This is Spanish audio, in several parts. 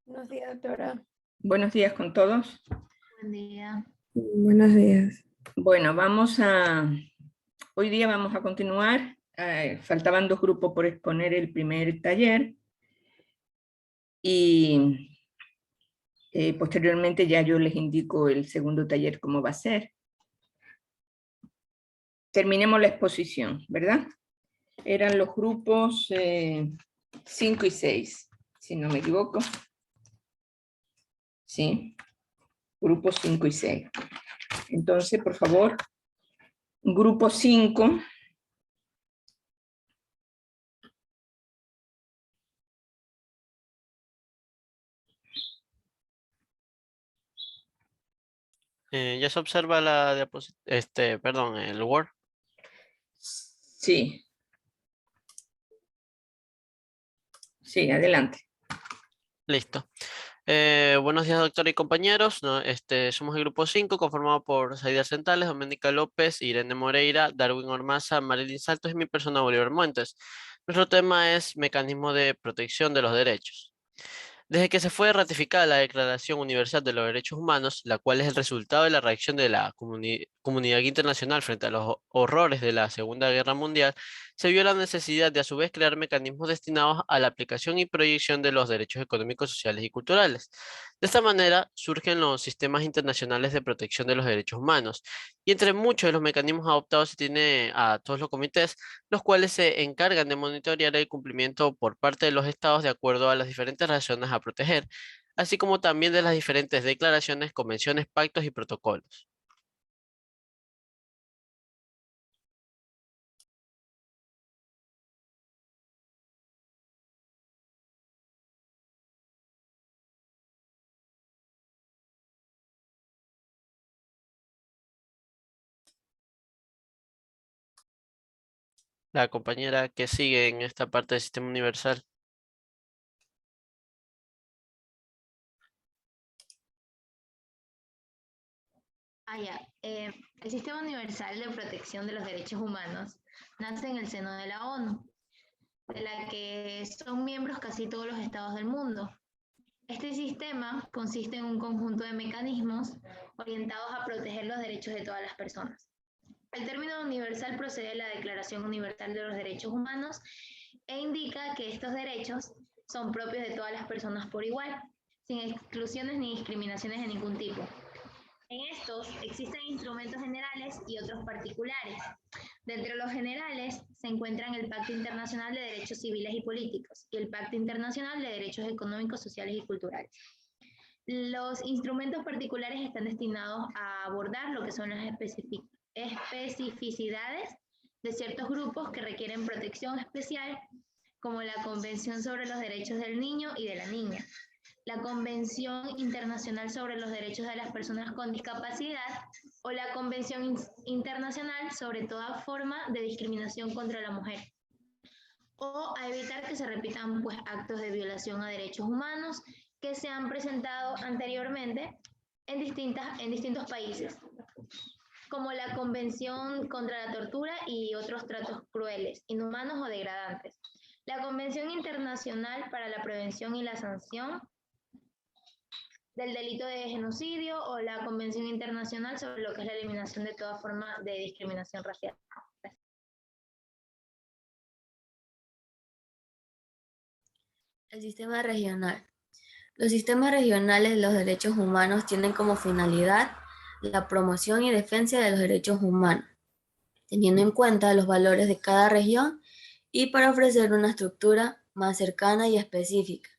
Buenos días, doctora. Buenos días con todos. Buen día. Buenos días. Bueno, hoy día vamos a continuar. Faltaban 2 grupos por exponer el primer taller y posteriormente ya yo les indico el segundo taller cómo va a ser. Terminemos la exposición, ¿verdad? Eran los grupos 5 y 6, si no me equivoco. Sí, grupos 5 y 6. Entonces, por favor, grupo 5. Ya se observa la diapositiva, perdón, el Word. Sí. Sí, adelante. Listo. Buenos días, doctor y compañeros. Somos el grupo 5, conformado por Saida Centales, Doménica López, Irene Moreira, Darwin Ormaza, Marilyn Saltos y mi persona, Bolívar Montes. Nuestro tema es mecanismo de protección de los derechos. Desde que se fue ratificada la Declaración Universal de los Derechos Humanos, la cual es el resultado de la reacción de la comunidad internacional frente a los horrores de la Segunda Guerra Mundial, se vio la necesidad de a su vez crear mecanismos destinados a la aplicación y proyección de los derechos económicos, sociales y culturales. De esta manera surgen los sistemas internacionales de protección de los derechos humanos, y entre muchos de los mecanismos adoptados se tiene a todos los comités, los cuales se encargan de monitorear el cumplimiento por parte de los estados de acuerdo a las diferentes razones a proteger, así como también de las diferentes declaraciones, convenciones, pactos y protocolos. La compañera que sigue en esta parte del sistema universal. El Sistema Universal de Protección de los Derechos Humanos nace en el seno de la ONU, de la que son miembros casi todos los estados del mundo. Este sistema consiste en un conjunto de mecanismos orientados a proteger los derechos de todas las personas. El término universal procede de la Declaración Universal de los Derechos Humanos e indica que estos derechos son propios de todas las personas por igual, sin exclusiones ni discriminaciones de ningún tipo. En estos existen instrumentos generales y otros particulares. Dentro de los generales se encuentran el Pacto Internacional de Derechos Civiles y Políticos y el Pacto Internacional de Derechos Económicos, Sociales y Culturales. Los instrumentos particulares están destinados a abordar lo que son las especificidades de ciertos grupos que requieren protección especial, como la Convención sobre los Derechos del Niño y de la Niña, la Convención Internacional sobre los Derechos de las Personas con Discapacidad o la Convención Internacional sobre toda forma de discriminación contra la mujer, o a evitar que se repitan actos de violación a derechos humanos que se han presentado anteriormente en distintos países, como la Convención contra la Tortura y otros tratos crueles, inhumanos o degradantes, la Convención Internacional para la Prevención y la Sanción del delito de genocidio o la Convención Internacional sobre lo que es la eliminación de toda forma de discriminación racial. El sistema regional. Los sistemas regionales de los derechos humanos tienen como finalidad la promoción y defensa de los derechos humanos, teniendo en cuenta los valores de cada región y para ofrecer una estructura más cercana y específica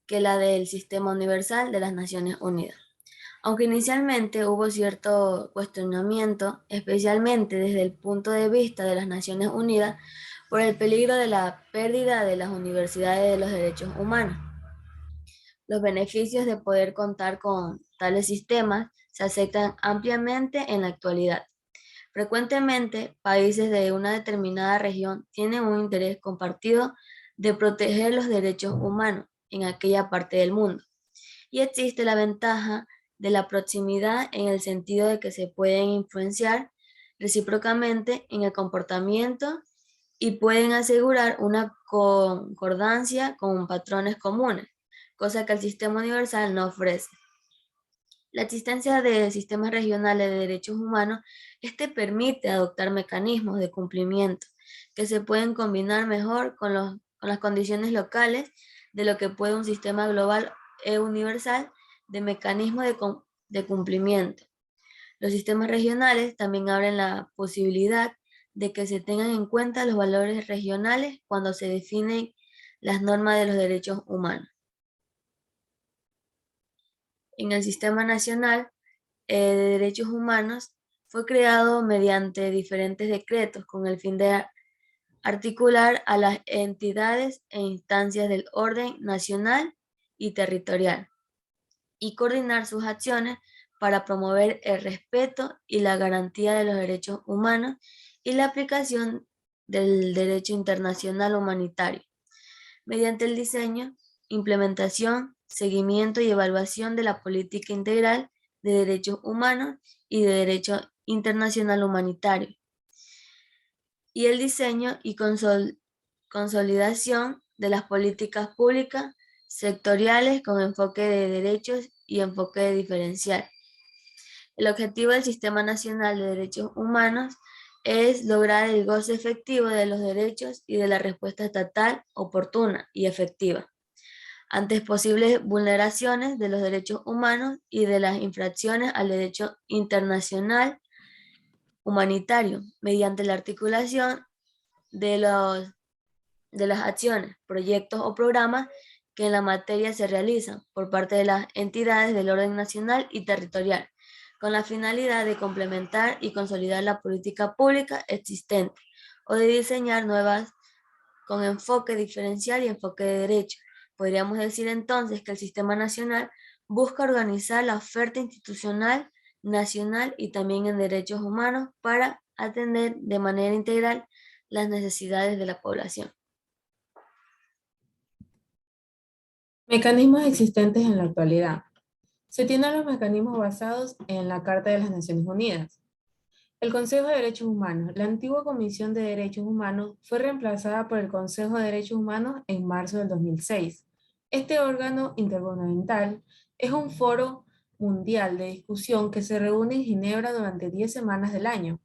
que la del Sistema Universal de las Naciones Unidas. Aunque inicialmente hubo cierto cuestionamiento, especialmente desde el punto de vista de las Naciones Unidas, por el peligro de la pérdida de las universidades de los derechos humanos. Los beneficios de poder contar con tales sistemas se aceptan ampliamente en la actualidad. Frecuentemente, países de una determinada región tienen un interés compartido de proteger los derechos humanos en aquella parte del mundo. Y existe la ventaja de la proximidad en el sentido de que se pueden influenciar recíprocamente en el comportamiento y pueden asegurar una concordancia con patrones comunes, cosa que el sistema universal no ofrece. La existencia de sistemas regionales de derechos humanos, permite adoptar mecanismos de cumplimiento que se pueden combinar mejor con las condiciones locales de lo que puede un sistema global e universal de mecanismos de cumplimiento. Los sistemas regionales también abren la posibilidad de que se tengan en cuenta los valores regionales cuando se definen las normas de los derechos humanos. En el Sistema Nacional de Derechos Humanos fue creado mediante diferentes decretos con el fin de articular a las entidades e instancias del orden nacional y territorial y coordinar sus acciones para promover el respeto y la garantía de los derechos humanos y la aplicación del derecho internacional humanitario, mediante el diseño, implementación, seguimiento y evaluación de la política integral de derechos humanos y de derecho internacional humanitario, y el diseño y consolidación de las políticas públicas sectoriales con enfoque de derechos y enfoque diferencial. El objetivo del Sistema Nacional de Derechos Humanos es lograr el goce efectivo de los derechos y de la respuesta estatal oportuna y efectiva ante posibles vulneraciones de los derechos humanos y de las infracciones al derecho internacional humanitario, mediante la articulación de las acciones, proyectos o programas que en la materia se realizan por parte de las entidades del orden nacional y territorial, con la finalidad de complementar y consolidar la política pública existente o de diseñar nuevas con enfoque diferencial y enfoque de derecho. Podríamos decir entonces que el Sistema Nacional busca organizar la oferta institucional nacional y también en derechos humanos para atender de manera integral las necesidades de la población. Mecanismos existentes en la actualidad. Se tienen los mecanismos basados en la Carta de las Naciones Unidas. El Consejo de Derechos Humanos. La antigua Comisión de Derechos Humanos fue reemplazada por el Consejo de Derechos Humanos en marzo del 2006. Este órgano intergubernamental es un foro mundial de discusión que se reúne en Ginebra durante 10 semanas del año.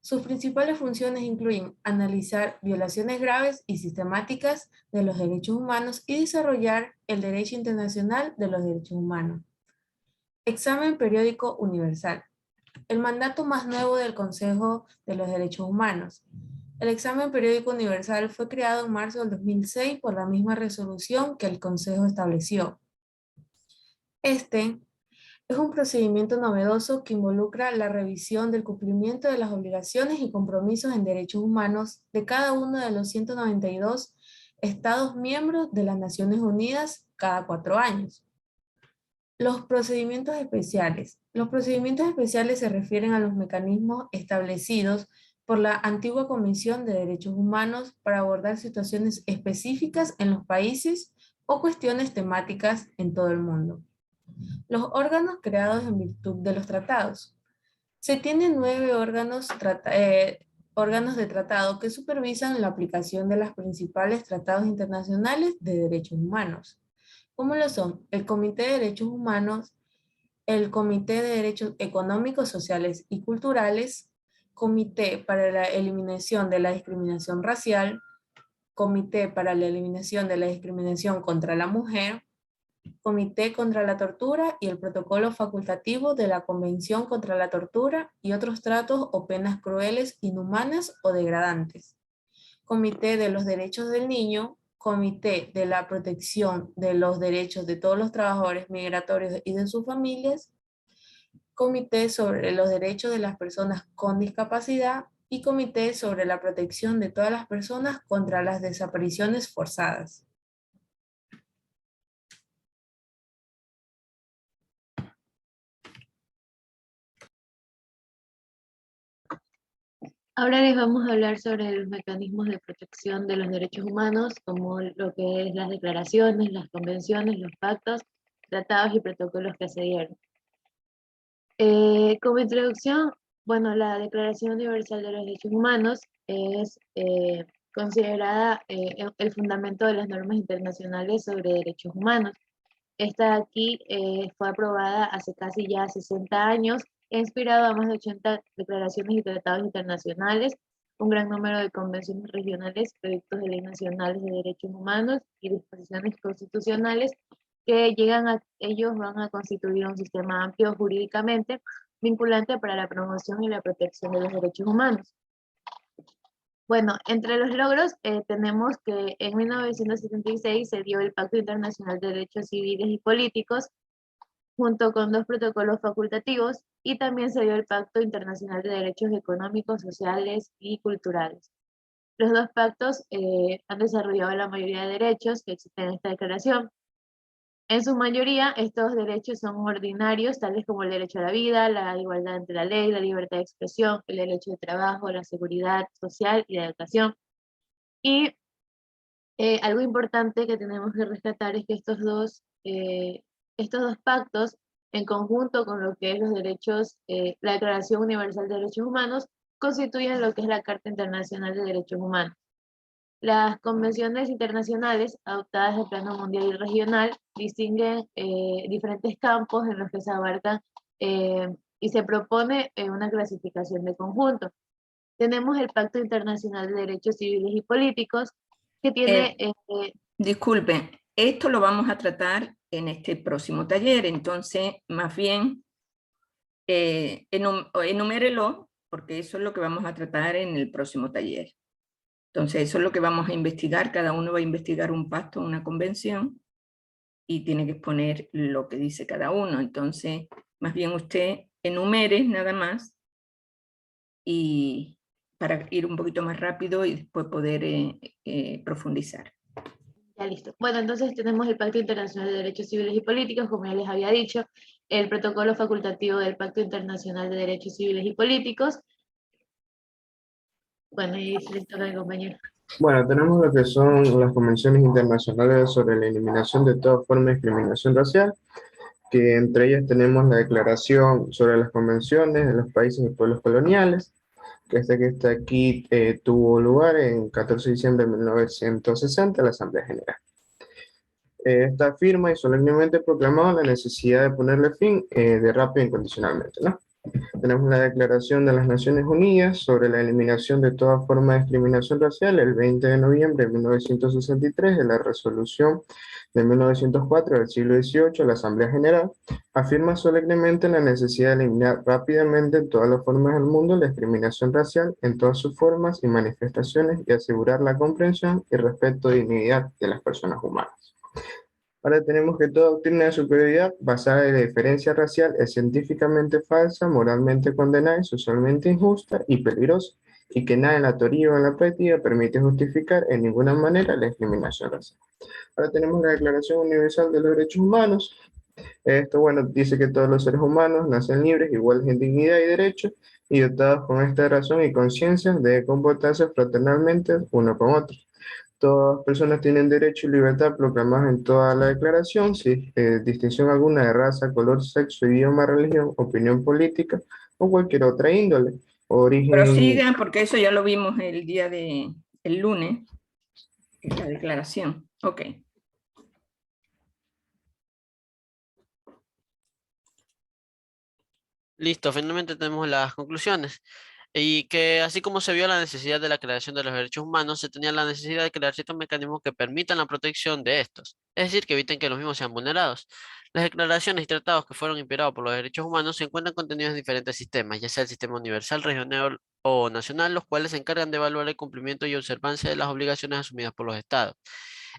Sus principales funciones incluyen analizar violaciones graves y sistemáticas de los derechos humanos y desarrollar el derecho internacional de los derechos humanos. Examen periódico universal. El mandato más nuevo del Consejo de los Derechos Humanos. El examen periódico universal fue creado en marzo del 2006 por la misma resolución que el Consejo estableció. Este es un procedimiento novedoso que involucra la revisión del cumplimiento de las obligaciones y compromisos en derechos humanos de cada uno de los 192 Estados miembros de las Naciones Unidas cada 4 años. Los procedimientos especiales. Los procedimientos especiales se refieren a los mecanismos establecidos por la antigua Comisión de Derechos Humanos para abordar situaciones específicas en los países o cuestiones temáticas en todo el mundo. Los órganos creados en virtud de los tratados. Se tienen 9 órganos de tratado que supervisan la aplicación de los principales tratados internacionales de derechos humanos, como lo son el Comité de Derechos Humanos, el Comité de Derechos Económicos, Sociales y Culturales, Comité para la Eliminación de la Discriminación Racial, Comité para la Eliminación de la Discriminación contra la Mujer, Comité contra la Tortura y el Protocolo Facultativo de la Convención contra la Tortura y otros tratos o penas crueles, inhumanas o degradantes, Comité de los Derechos del Niño, Comité de la Protección de los Derechos de todos los trabajadores migratorios y de sus familias, Comité sobre los Derechos de las Personas con Discapacidad y Comité sobre la Protección de todas las personas contra las desapariciones forzadas. Ahora les vamos a hablar sobre los mecanismos de protección de los derechos humanos, como lo que es las declaraciones, las convenciones, los pactos, tratados y protocolos que se dieron. Como introducción, bueno, la Declaración Universal de los Derechos Humanos es considerada el fundamento de las normas internacionales sobre derechos humanos. Esta de aquí fue aprobada hace casi ya 60 años, ha inspirado a más de 80 declaraciones y tratados internacionales, un gran número de convenciones regionales, proyectos de ley nacionales de derechos humanos y disposiciones constitucionales que ellos van a constituir un sistema amplio jurídicamente vinculante para la promoción y la protección de los derechos humanos. Bueno, entre los logros tenemos que en 1976 se dio el Pacto Internacional de Derechos Civiles y Políticos, junto con 2 protocolos facultativos, y también se dio el Pacto Internacional de Derechos Económicos, Sociales y Culturales. Los 2 pactos han desarrollado la mayoría de derechos que existen en esta declaración. En su mayoría, estos derechos son ordinarios, tales como el derecho a la vida, la igualdad ante la ley, la libertad de expresión, el derecho de trabajo, la seguridad social y la educación. Y algo importante que tenemos que rescatar es que estos dos pactos, en conjunto con lo que es los derechos, la Declaración Universal de Derechos Humanos, constituyen lo que es la Carta Internacional de Derechos Humanos. Las convenciones internacionales adoptadas de plano mundial y regional distinguen diferentes campos en los que se abarcan y se propone una clasificación de conjunto. Tenemos el Pacto Internacional de Derechos Civiles y Políticos, que tiene... Disculpen, esto lo vamos a tratar en este próximo taller, entonces más bien enumérelo, porque eso es lo que vamos a tratar en el próximo taller. Entonces eso es lo que vamos a investigar, cada uno va a investigar un pacto, una convención, y tiene que exponer lo que dice cada uno. Entonces, más bien usted enumere nada más, y para ir un poquito más rápido y después poder profundizar. Ya listo. Bueno, entonces tenemos el Pacto Internacional de Derechos Civiles y Políticos, como ya les había dicho, el protocolo facultativo del Pacto Internacional de Derechos Civiles y Políticos. Bueno, y se les toca al compañero. Bueno, tenemos lo que son las convenciones internacionales sobre la eliminación de toda forma de discriminación racial, que entre ellas tenemos la Declaración sobre las Convenciones de los Países y Pueblos Coloniales, que está aquí tuvo lugar en 14 de diciembre de 1960 en la Asamblea General. Esta afirma y solemnemente proclamó la necesidad de ponerle fin de rápido e incondicionalmente, ¿no? Tenemos la Declaración de las Naciones Unidas sobre la eliminación de toda forma de discriminación racial el 20 de noviembre de 1963 de la Resolución de 1904 del siglo XVIII, la Asamblea General afirma solemnemente la necesidad de eliminar rápidamente en todas las formas del mundo la discriminación racial en todas sus formas y manifestaciones y asegurar la comprensión y respeto y dignidad de las personas humanas. Ahora tenemos que toda doctrina de superioridad basada en la diferencia racial es científicamente falsa, moralmente condenada, socialmente injusta y peligrosa, y que nada en la teoría o en la práctica permite justificar en ninguna manera la discriminación racial. Ahora tenemos la Declaración Universal de los Derechos Humanos. Esto, bueno, dice que todos los seres humanos nacen libres, iguales en dignidad y derechos, y dotados con esta razón y conciencia de comportarse fraternalmente uno con otro. Todas las personas tienen derecho y libertad proclamadas en toda la declaración, sin distinción alguna de raza, color, sexo, idioma, religión, opinión política o cualquier otra índole. Origen... Prosigan, porque eso ya lo vimos el lunes, en la declaración. Ok. Listo, finalmente tenemos las conclusiones. Y que así como se vio la necesidad de la creación de los derechos humanos, se tenía la necesidad de crear ciertos mecanismos que permitan la protección de estos, es decir, que eviten que los mismos sean vulnerados. Las declaraciones y tratados que fueron inspirados por los derechos humanos se encuentran contenidos en diferentes sistemas, ya sea el sistema universal, regional o nacional, los cuales se encargan de evaluar el cumplimiento y observancia de las obligaciones asumidas por los estados.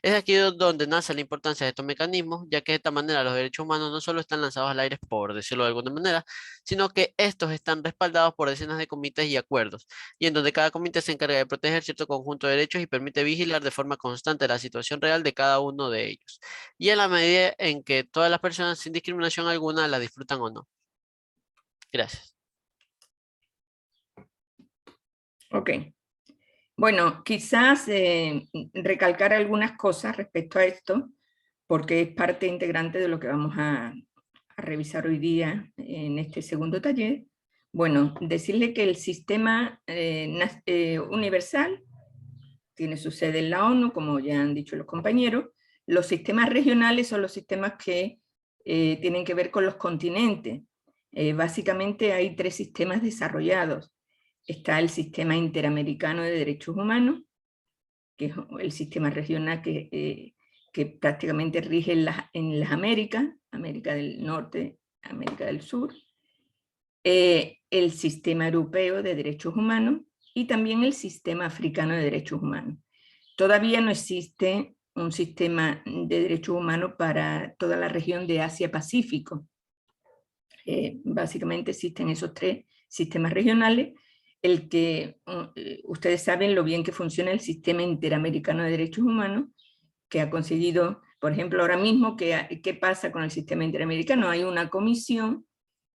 Es aquí donde nace la importancia de estos mecanismos, ya que de esta manera los derechos humanos no solo están lanzados al aire, por decirlo de alguna manera, sino que estos están respaldados por decenas de comités y acuerdos, y en donde cada comité se encarga de proteger cierto conjunto de derechos y permite vigilar de forma constante la situación real de cada uno de ellos, y en la medida en que todas las personas sin discriminación alguna la disfrutan o no. Gracias. Ok. Bueno, quizás recalcar algunas cosas respecto a esto, porque es parte integrante de lo que vamos a revisar hoy día en este segundo taller. Bueno, decirle que el sistema universal tiene su sede en la ONU, como ya han dicho los compañeros, Los sistemas regionales son los sistemas que tienen que ver con los continentes. Básicamente hay 3 sistemas desarrollados. Está el Sistema Interamericano de Derechos Humanos, que es el sistema regional que prácticamente rige en las Américas, América del Norte, América del Sur. El Sistema Europeo de Derechos Humanos y también el Sistema Africano de Derechos Humanos. Todavía no existe un sistema de derechos humanos para toda la región de Asia-Pacífico. Básicamente existen esos 3 sistemas regionales. El que ustedes saben lo bien que funciona el Sistema Interamericano de Derechos Humanos, que ha conseguido, por ejemplo, ahora mismo, ¿qué pasa con el Sistema Interamericano? Hay una comisión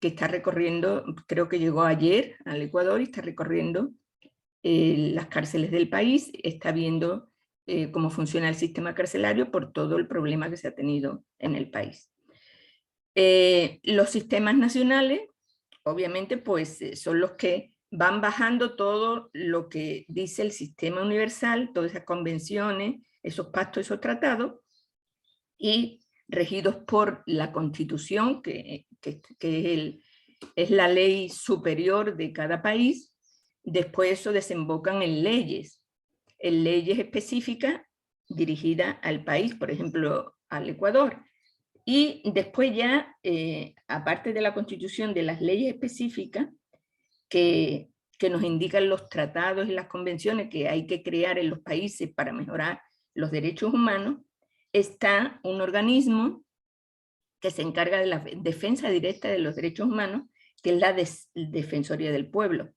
que está recorriendo, creo que llegó ayer al Ecuador y está recorriendo las cárceles del país, está viendo cómo funciona el sistema carcelario por todo el problema que se ha tenido en el país. Los sistemas nacionales, obviamente, pues son los que van bajando todo lo que dice el sistema universal, todas esas convenciones, esos pactos, esos tratados, y regidos por la Constitución, que es la ley superior de cada país. Después eso desembocan en leyes específicas dirigidas al país, por ejemplo, al Ecuador. Y después ya, aparte de la Constitución, de las leyes específicas que nos indican los tratados y las convenciones que hay que crear en los países para mejorar los derechos humanos, está un organismo que se encarga de la defensa directa de los derechos humanos, que es la Defensoría del Pueblo.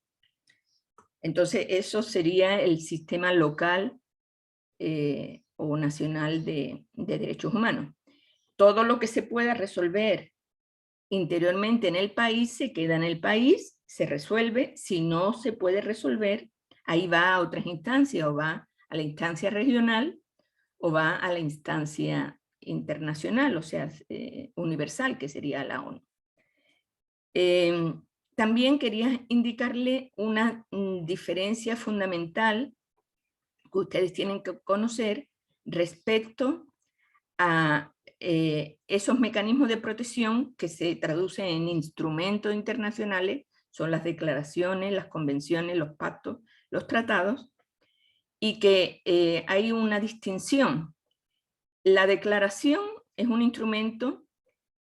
Entonces, eso sería el sistema local o nacional de derechos humanos. Todo lo que se pueda resolver interiormente en el país, se queda en el país, se resuelve. Si no se puede resolver, ahí va a otras instancias, o va a la instancia regional, o va a la instancia internacional, o sea, universal, que sería la ONU. También quería indicarle una diferencia fundamental que ustedes tienen que conocer respecto a esos mecanismos de protección que se traducen en instrumentos internacionales, son las declaraciones, las convenciones, los pactos, los tratados, y que hay una distinción. La declaración es un instrumento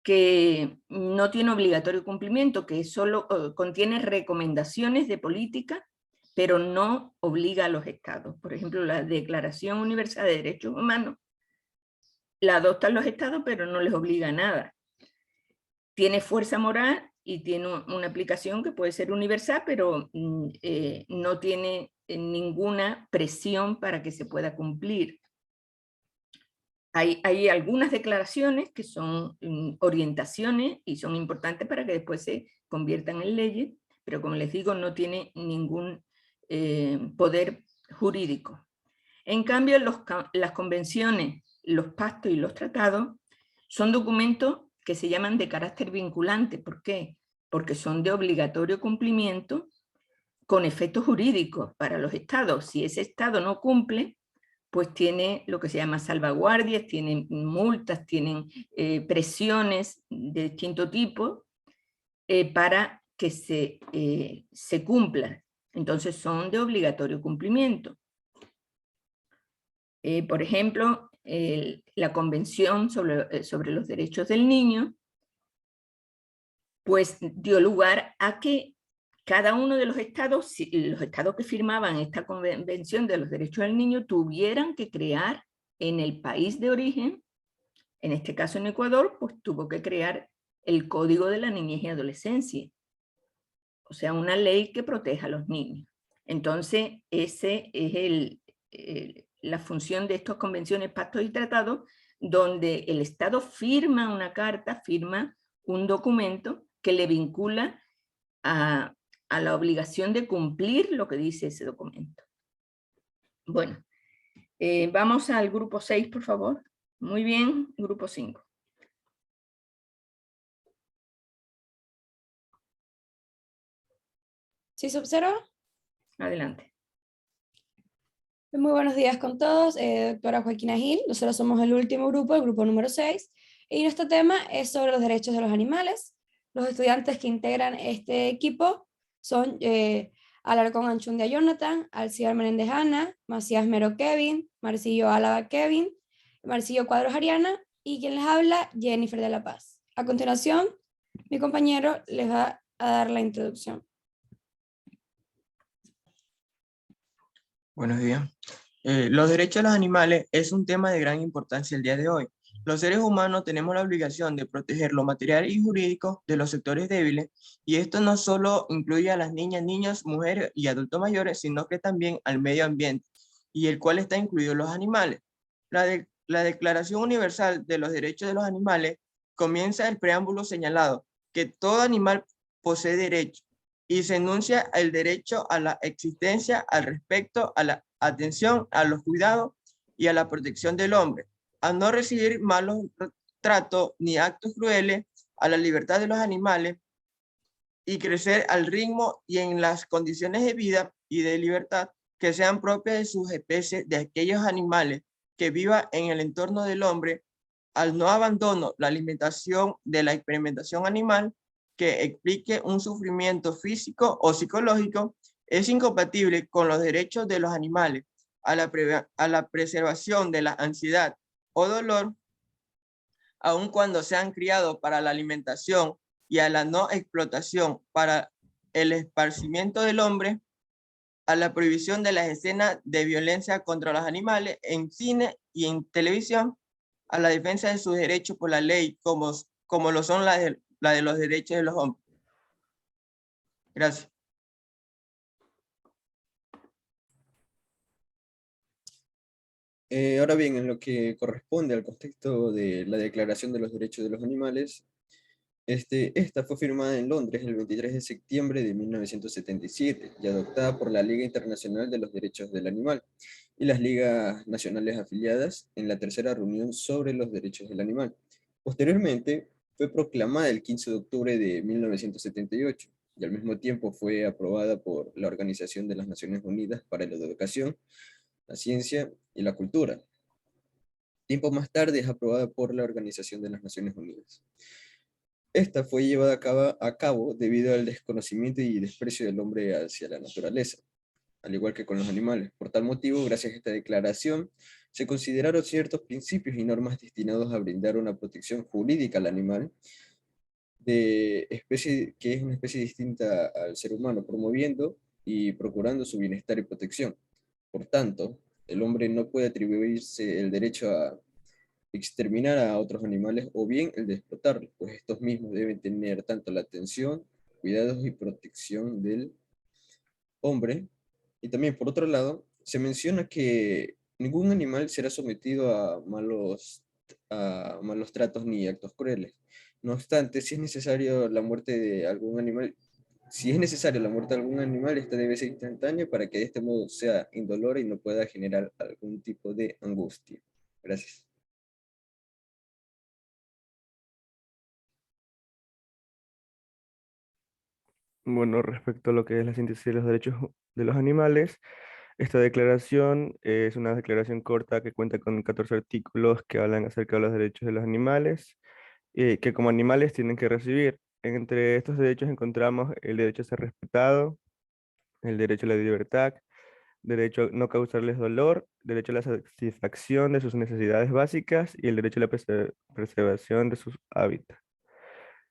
que no tiene obligatorio cumplimiento, que solo contiene recomendaciones de política, pero no obliga a los estados. Por ejemplo, la Declaración Universal de Derechos Humanos la adoptan los estados, pero no les obliga a nada. Tiene fuerza moral y tiene una aplicación que puede ser universal, pero no tiene ninguna presión para que se pueda cumplir. Hay algunas declaraciones que son orientaciones y son importantes para que después se conviertan en leyes, pero como les digo, no tiene ningún poder jurídico. En cambio, las convenciones, los pactos y los tratados son documentos que se llaman de carácter vinculante. ¿Por qué? Porque son de obligatorio cumplimiento con efectos jurídicos para los estados. Si ese estado no cumple, pues tiene lo que se llama salvaguardias, tienen multas, tienen presiones de distinto tipo para que se cumplan. Entonces son de obligatorio cumplimiento. Por ejemplo, la Convención sobre los Derechos del Niño, pues dio lugar a que cada uno de los estados que firmaban esta Convención de los Derechos del Niño, tuvieran que crear en el país de origen, en este caso en Ecuador, pues tuvo que crear el Código de la Niñez y Adolescencia, o sea, una ley que proteja a los niños. Entonces, ese es la función de estas convenciones, pactos y tratados, donde el Estado firma una carta, firma un documento que le vincula a la obligación de cumplir lo que dice ese documento. Bueno, vamos al grupo 6, por favor. Muy bien, grupo 5. ¿Sí se observa? Adelante. Muy buenos días con todos, doctora Joaquina Gil. Nosotros somos el último grupo, el grupo número 6, y nuestro tema es sobre los derechos de los animales. Los estudiantes que integran este equipo son Alarcón Anchundia Jonathan, Alcibar Menéndez Ana, Macías Mero Kevin, Marcillo Álava Kevin, Marcillo Cuadros Ariana, y quien les habla, Jennifer de la Paz. A continuación, mi compañero les va a dar la introducción. Buenos días. Los derechos de los animales es un tema de gran importancia el día de hoy. Los seres humanos tenemos la obligación de proteger lo material y jurídico de los sectores débiles, y esto no solo incluye a las niñas, niños, mujeres y adultos mayores, sino que también al medio ambiente, y el cual está incluido los animales. La Declaración Universal de los Derechos de los Animales comienza el preámbulo señalado que todo animal posee derechos, y se enuncia el derecho a la existencia, al respeto, a la atención, a los cuidados y a la protección del hombre, a no recibir malos tratos ni actos crueles, a la libertad de los animales y crecer al ritmo y en las condiciones de vida y de libertad que sean propias de sus especies, de aquellos animales que vivan en el entorno del hombre, al no abandono, la alimentación de la experimentación animal que explique un sufrimiento físico o psicológico, es incompatible con los derechos de los animales, a la preservación de la ansiedad o dolor, aun cuando sean criados para la alimentación, y a la no explotación para el esparcimiento del hombre, a la prohibición de las escenas de violencia contra los animales en cine y en televisión, a la defensa de sus derechos por la ley, como lo son la de los derechos de los hombres. Gracias. Ahora bien, en lo que corresponde al contexto de la Declaración de los Derechos de los Animales, esta fue firmada en Londres el 23 de septiembre de 1977 y adoptada por la Liga Internacional de los Derechos del Animal y las ligas nacionales afiliadas en la tercera reunión sobre los derechos del animal. Posteriormente, fue proclamada el 15 de octubre de 1978 y al mismo tiempo fue aprobada por la Organización de las Naciones Unidas para la Educación, la Ciencia y la Cultura. Tiempo más tarde es aprobada por la Organización de las Naciones Unidas. Esta fue llevada a cabo debido al desconocimiento y desprecio del hombre hacia la naturaleza, al igual que con los animales. Por tal motivo, gracias a esta declaración, se consideraron ciertos principios y normas destinados a brindar una protección jurídica al animal, que es una especie distinta al ser humano, promoviendo y procurando su bienestar y protección. Por tanto, el hombre no puede atribuirse el derecho a exterminar a otros animales o bien el de explotarlos, pues estos mismos deben tener tanto la atención, cuidados y protección del hombre. Y también, por otro lado, se menciona que ningún animal será sometido a malos tratos ni actos crueles. No obstante, si es necesario la muerte de algún animal, si es necesario la muerte de algún animal, esta debe ser instantánea para que de este modo sea indolora y no pueda generar algún tipo de angustia. Gracias. Bueno, respecto a lo que es la síntesis de los derechos de los animales, esta declaración es una declaración corta que cuenta con 14 artículos que hablan acerca de los derechos de los animales, que como animales tienen que recibir. Entre estos derechos encontramos el derecho a ser respetado, el derecho a la libertad, derecho a no causarles dolor, derecho a la satisfacción de sus necesidades básicas y el derecho a la preservación de sus hábitats.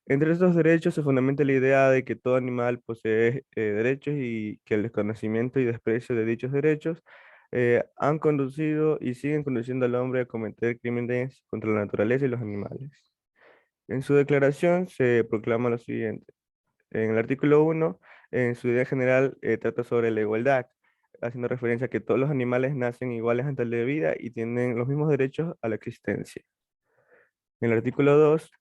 Entre estos derechos se fundamenta la idea de que todo animal posee derechos y que el desconocimiento y desprecio de dichos derechos han conducido y siguen conduciendo al hombre a cometer crímenes contra la naturaleza y los animales. En su declaración se proclama lo siguiente. En el artículo 1, en su idea general, trata sobre la igualdad, haciendo referencia a que todos los animales nacen iguales ante la vida y tienen los mismos derechos a la existencia. En el artículo 2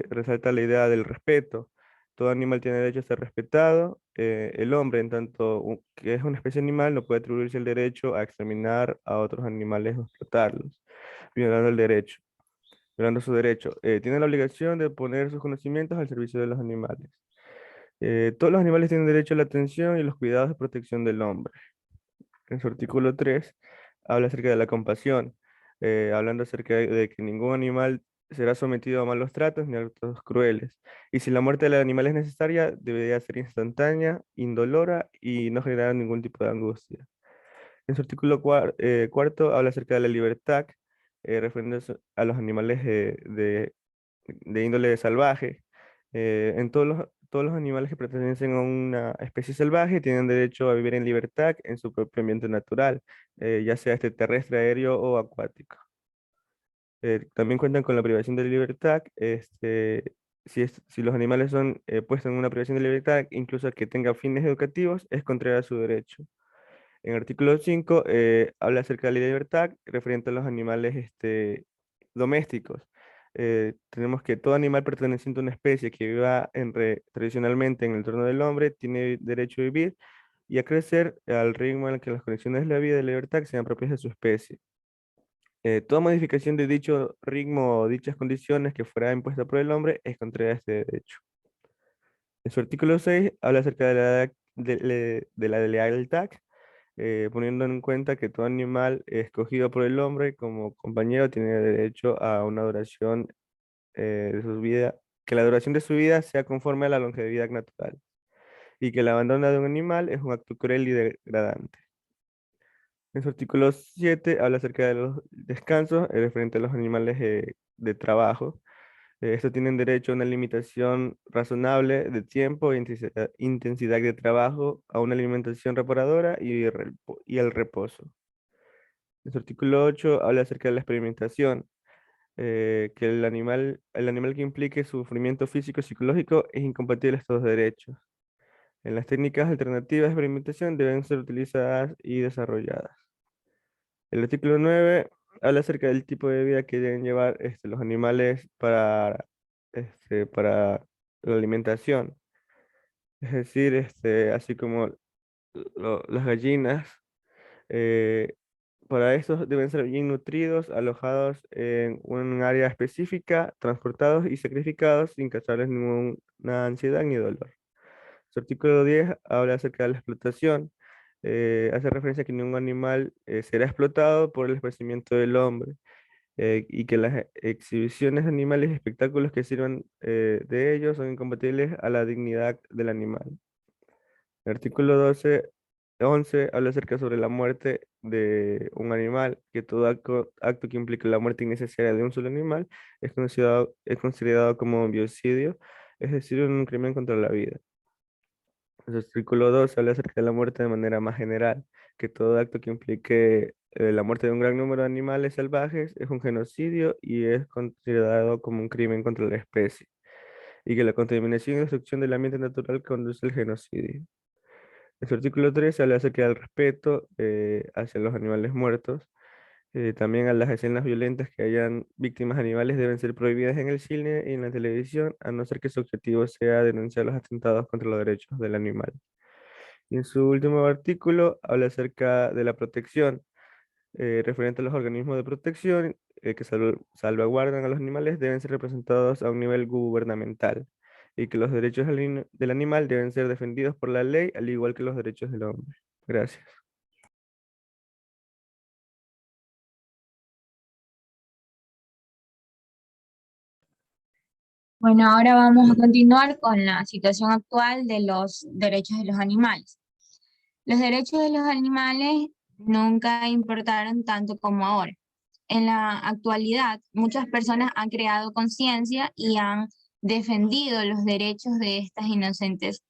resalta la idea del respeto. Todo animal tiene derecho a ser respetado. El hombre, en tanto que es una especie animal, no puede atribuirse el derecho a exterminar a otros animales o explotarlos, violando el derecho, violando su derecho. Tiene la obligación de poner sus conocimientos al servicio de los animales. Todos los animales tienen derecho a la atención y los cuidados de protección del hombre. En su artículo 3 habla acerca de la compasión, hablando acerca de que ningún animal será sometido a malos tratos ni a actos crueles. Y si la muerte del animal es necesaria, debería ser instantánea, indolora y no generar ningún tipo de angustia. En su artículo cuarto habla acerca de la libertad, refiriéndose a los animales de índole salvaje. En todos los animales que pertenecen a una especie salvaje tienen derecho a vivir en libertad en su propio ambiente natural, ya sea este terrestre, aéreo o acuático. También cuentan con la privación de libertad. Si los animales son puestos en una privación de libertad, incluso que tenga fines educativos, es contrario a su derecho. En el artículo 5 habla acerca de la libertad referente a los animales domésticos. Tenemos que todo animal perteneciente a una especie que viva tradicionalmente en el entorno del hombre tiene derecho a vivir y a crecer al ritmo en el que las condiciones de la vida y de la libertad sean propias de su especie. Toda modificación de dicho ritmo o dichas condiciones que fuera impuesta por el hombre es contraria a este derecho. En su artículo 6 habla acerca de la lealtad, poniendo en cuenta que todo animal escogido por el hombre como compañero tiene derecho a una duración de su vida, que la duración de su vida sea conforme a la longevidad natural, y que el abandono de un animal es un acto cruel y degradante. En su artículo 7 habla acerca de los descansos referente a los animales de trabajo. Estos tienen derecho a una limitación razonable de tiempo e intensidad de trabajo, a una alimentación reparadora y el reposo. En su artículo 8 habla acerca de la experimentación, que el animal que implique sufrimiento físico y psicológico es incompatible estos derechos. En las técnicas alternativas de experimentación deben ser utilizadas y desarrolladas. El artículo 9 habla acerca del tipo de vida que deben llevar los animales para la alimentación. Es decir, así como las gallinas, eh, para estos deben ser bien nutridos, alojados en un área específica, transportados y sacrificados sin causarles ninguna ansiedad ni dolor. Su artículo 10 habla acerca de la explotación. Hace referencia a que ningún animal será explotado por el esparcimiento del hombre, y que las exhibiciones de animales y espectáculos que sirvan de ellos son incompatibles a la dignidad del animal. El artículo 11 habla acerca sobre la muerte de un animal, que todo acto que implique la muerte innecesaria de un solo animal es considerado como un biocidio, es decir, un crimen contra la vida. El artículo 2 habla acerca de la muerte de manera más general, que todo acto que implique la muerte de un gran número de animales salvajes es un genocidio y es considerado como un crimen contra la especie, y que la contaminación y destrucción del ambiente natural conduce al genocidio. En su artículo 3 habla acerca del respeto hacia los animales muertos. También a las escenas violentas que hayan víctimas animales deben ser prohibidas en el cine y en la televisión, a no ser que su objetivo sea denunciar los atentados contra los derechos del animal. Y en su último artículo habla acerca de la protección, referente a los organismos de protección que salvaguardan a los animales deben ser representados a un nivel gubernamental, y que los derechos del animal deben ser defendidos por la ley, al igual que los derechos del hombre. Gracias. Bueno, ahora vamos a continuar con la situación actual de los derechos de los animales. Los derechos de los animales nunca importaron tanto como ahora. En la actualidad, muchas personas han creado conciencia y han defendido los derechos de estas inocentes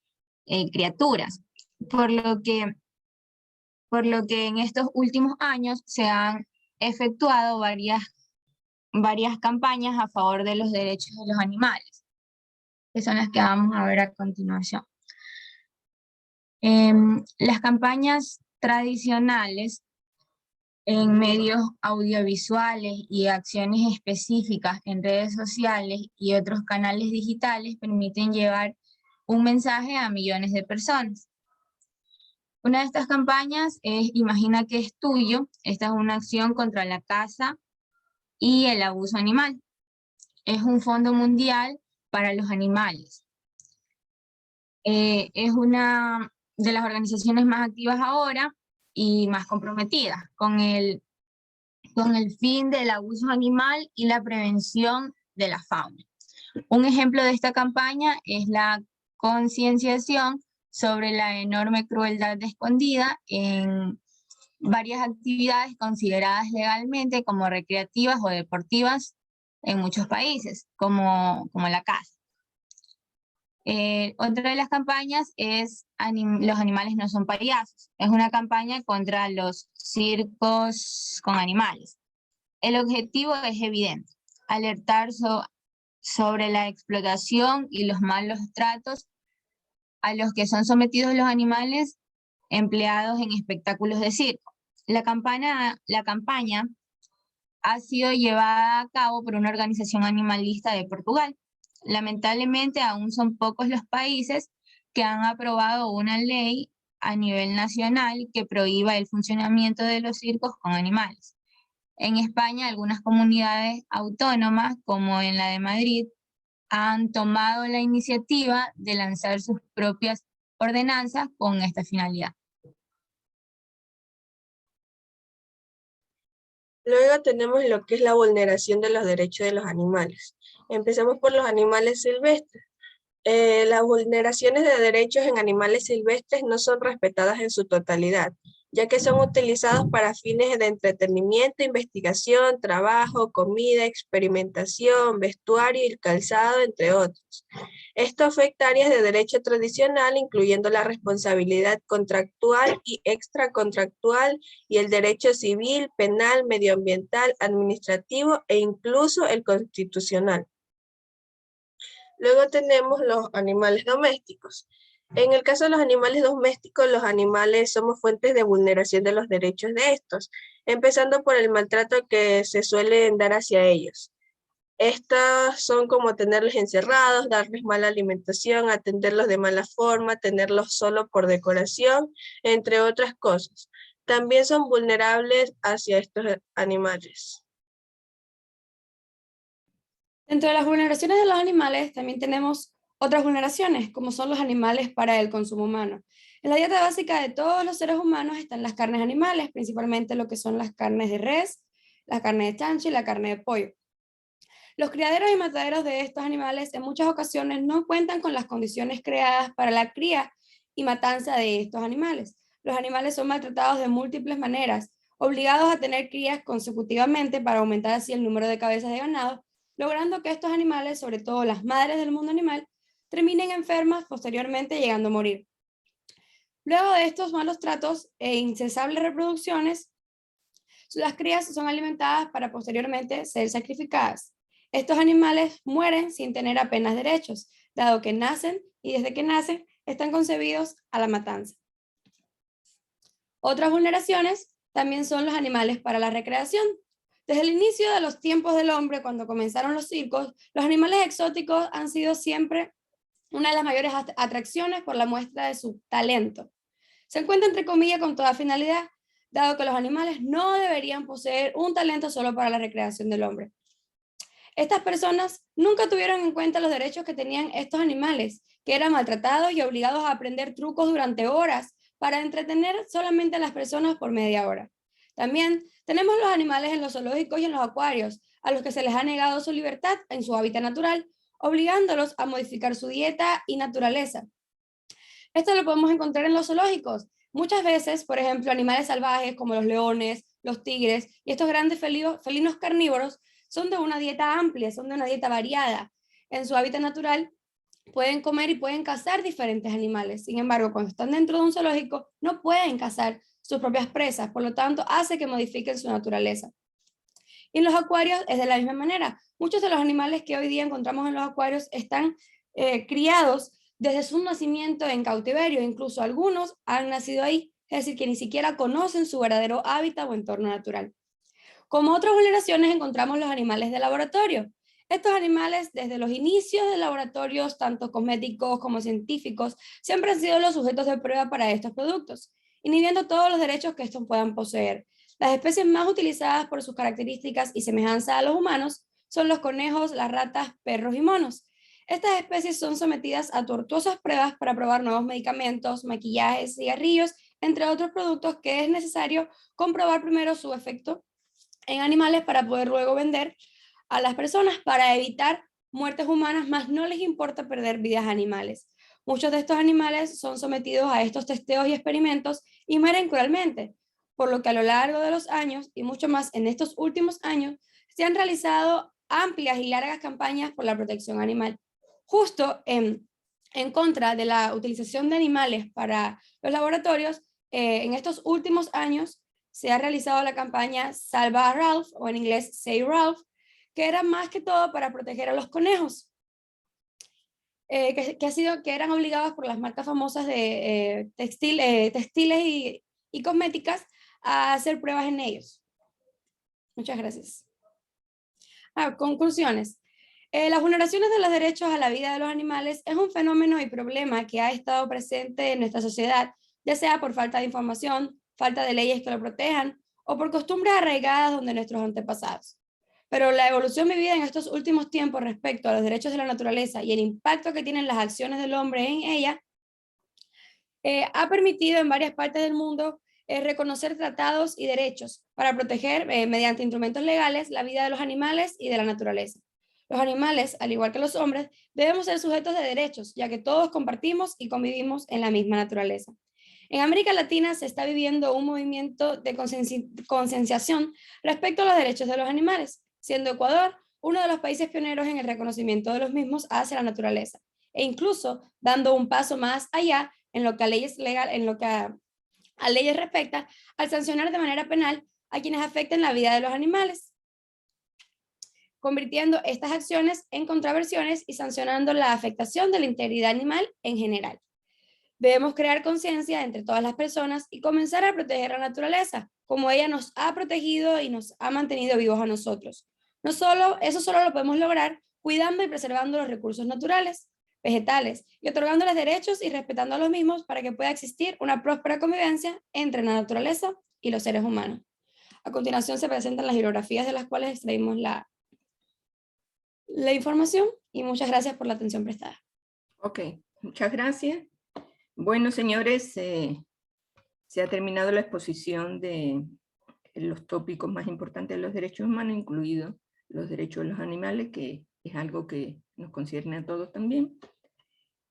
criaturas, por lo que en estos últimos años se han efectuado varias campañas a favor de los derechos de los animales, que son las que vamos a ver a continuación. Las campañas tradicionales en medios audiovisuales y acciones específicas en redes sociales y otros canales digitales permiten llevar un mensaje a millones de personas. Una de estas campañas es Imagina que es tuyo. Esta es una acción contra la caza y el abuso animal. Es un fondo mundial para los animales. Es una de las organizaciones más activas ahora y más comprometidas con el con el fin del abuso animal y la prevención de la fauna. Un ejemplo de esta campaña es la concienciación sobre la enorme crueldad escondida en varias actividades consideradas legalmente como recreativas o deportivas en muchos países, como la caza. Otra de las campañas es Los animales no son payasos. Es una campaña contra los circos con animales. El objetivo es evidente: alertar sobre la explotación y los malos tratos a los que son sometidos los animales empleados en espectáculos de circo. La campaña ha sido llevada a cabo por una organización animalista de Portugal. Lamentablemente, aún son pocos los países que han aprobado una ley a nivel nacional que prohíba el funcionamiento de los circos con animales. En España, algunas comunidades autónomas, como en la de Madrid, han tomado la iniciativa de lanzar sus propias ordenanzas con esta finalidad. Luego tenemos lo que es la vulneración de los derechos de los animales. Empezamos por los animales silvestres. Las vulneraciones de derechos en animales silvestres no son respetadas en su totalidad, ya que son utilizados para fines de entretenimiento, investigación, trabajo, comida, experimentación, vestuario y calzado, entre otros. Esto afecta áreas de derecho tradicional, incluyendo la responsabilidad contractual y extracontractual y el derecho civil, penal, medioambiental, administrativo e incluso el constitucional. Luego tenemos los animales domésticos. En el caso de los animales domésticos, los animales somos fuentes de vulneración de los derechos de estos, empezando por el maltrato que se suele dar hacia ellos. Estas son como tenerlos encerrados, darles mala alimentación, atenderlos de mala forma, tenerlos solo por decoración, entre otras cosas. También son vulnerables hacia estos animales. Dentro de las vulneraciones de los animales también tenemos otras vulneraciones, como son los animales para el consumo humano. En la dieta básica de todos los seres humanos están las carnes animales, principalmente lo que son las carnes de res, la carne de chancho y la carne de pollo. Los criaderos y mataderos de estos animales en muchas ocasiones no cuentan con las condiciones creadas para la cría y matanza de estos animales. Los animales son maltratados de múltiples maneras, obligados a tener crías consecutivamente para aumentar así el número de cabezas de ganado, logrando que estos animales, sobre todo las madres del mundo animal, terminen enfermas, posteriormente llegando a morir. Luego de estos malos tratos e incesables reproducciones, las crías son alimentadas para posteriormente ser sacrificadas. Estos animales mueren sin tener apenas derechos, dado que nacen y desde que nacen están concebidos a la matanza. Otras vulneraciones también son los animales para la recreación. Desde el inicio de los tiempos del hombre, cuando comenzaron los circos, los animales exóticos han sido siempre una de las mayores atracciones por la muestra de su talento. Se encuentra entre comillas con toda finalidad, dado que los animales no deberían poseer un talento solo para la recreación del hombre. Estas personas nunca tuvieron en cuenta los derechos que tenían estos animales, que eran maltratados y obligados a aprender trucos durante horas para entretener solamente a las personas por media hora. También tenemos los animales en los zoológicos y en los acuarios, a los que se les ha negado su libertad en su hábitat natural, obligándolos a modificar su dieta y naturaleza. Esto lo podemos encontrar en los zoológicos. Muchas veces, por ejemplo, animales salvajes como los leones, los tigres y estos grandes felinos carnívoros son de una dieta amplia, son de una dieta variada. En su hábitat natural pueden comer y pueden cazar diferentes animales. Sin embargo, cuando están dentro de un zoológico, no pueden cazar sus propias presas, por lo tanto, hace que modifiquen su naturaleza. Y en los acuarios es de la misma manera. Muchos de los animales que hoy día encontramos en los acuarios están criados desde su nacimiento en cautiverio, incluso algunos han nacido ahí, es decir, que ni siquiera conocen su verdadero hábitat o entorno natural. Como otras vulneraciones encontramos los animales de laboratorio. Estos animales, desde los inicios de laboratorios, tanto cosméticos como científicos, siempre han sido los sujetos de prueba para estos productos, inhibiendo todos los derechos que estos puedan poseer. Las especies más utilizadas por sus características y semejanza a los humanos son los conejos, las ratas, perros y monos. Estas especies son sometidas a tortuosas pruebas para probar nuevos medicamentos, maquillajes, cigarrillos, entre otros productos que es necesario comprobar primero su efecto en animales para poder luego vender a las personas para evitar muertes humanas, más no les importa perder vidas animales. Muchos de estos animales son sometidos a estos testeos y experimentos y mueren cruelmente, por lo que a lo largo de los años, y mucho más en estos últimos años, se han realizado amplias y largas campañas por la protección animal, justo en contra de la utilización de animales para los laboratorios. En estos últimos años se ha realizado la campaña Salva a Ralph, o en inglés Save Ralph, que era más que todo para proteger a los conejos, que eran obligados por las marcas famosas de textiles y cosméticas a hacer pruebas en ellos. Muchas gracias. Conclusiones. Las vulneraciones de los derechos a la vida de los animales es un fenómeno y problema que ha estado presente en nuestra sociedad, ya sea por falta de información, falta de leyes que lo protejan o por costumbres arraigadas donde nuestros antepasados. Pero la evolución vivida en estos últimos tiempos respecto a los derechos de la naturaleza y el impacto que tienen las acciones del hombre en ella ha permitido en varias partes del mundo reconocer tratados y derechos para proteger mediante instrumentos legales la vida de los animales y de la naturaleza. Los animales, al igual que los hombres, debemos ser sujetos de derechos, ya que todos compartimos y convivimos en la misma naturaleza. En América Latina se está viviendo un movimiento de concienciación respecto a los derechos de los animales, siendo Ecuador uno de los países pioneros en el reconocimiento de los mismos hacia la naturaleza, e incluso dando un paso más allá en lo que a leyes respecta, al sancionar de manera penal a quienes afecten la vida de los animales, convirtiendo estas acciones en contravenciones y sancionando la afectación de la integridad animal en general. Debemos crear conciencia entre todas las personas y comenzar a proteger la naturaleza, como ella nos ha protegido y nos ha mantenido vivos a nosotros. Eso solo lo podemos lograr cuidando y preservando los recursos naturales, vegetales, y otorgándoles derechos y respetando a los mismos para que pueda existir una próspera convivencia entre la naturaleza y los seres humanos. A continuación se presentan las bibliografías de las cuales extraímos la información, y muchas gracias por la atención prestada. Ok, muchas gracias. Bueno, señores, se ha terminado la exposición de los tópicos más importantes de los derechos humanos, incluidos los derechos de los animales, que es algo que nos concierne a todos también.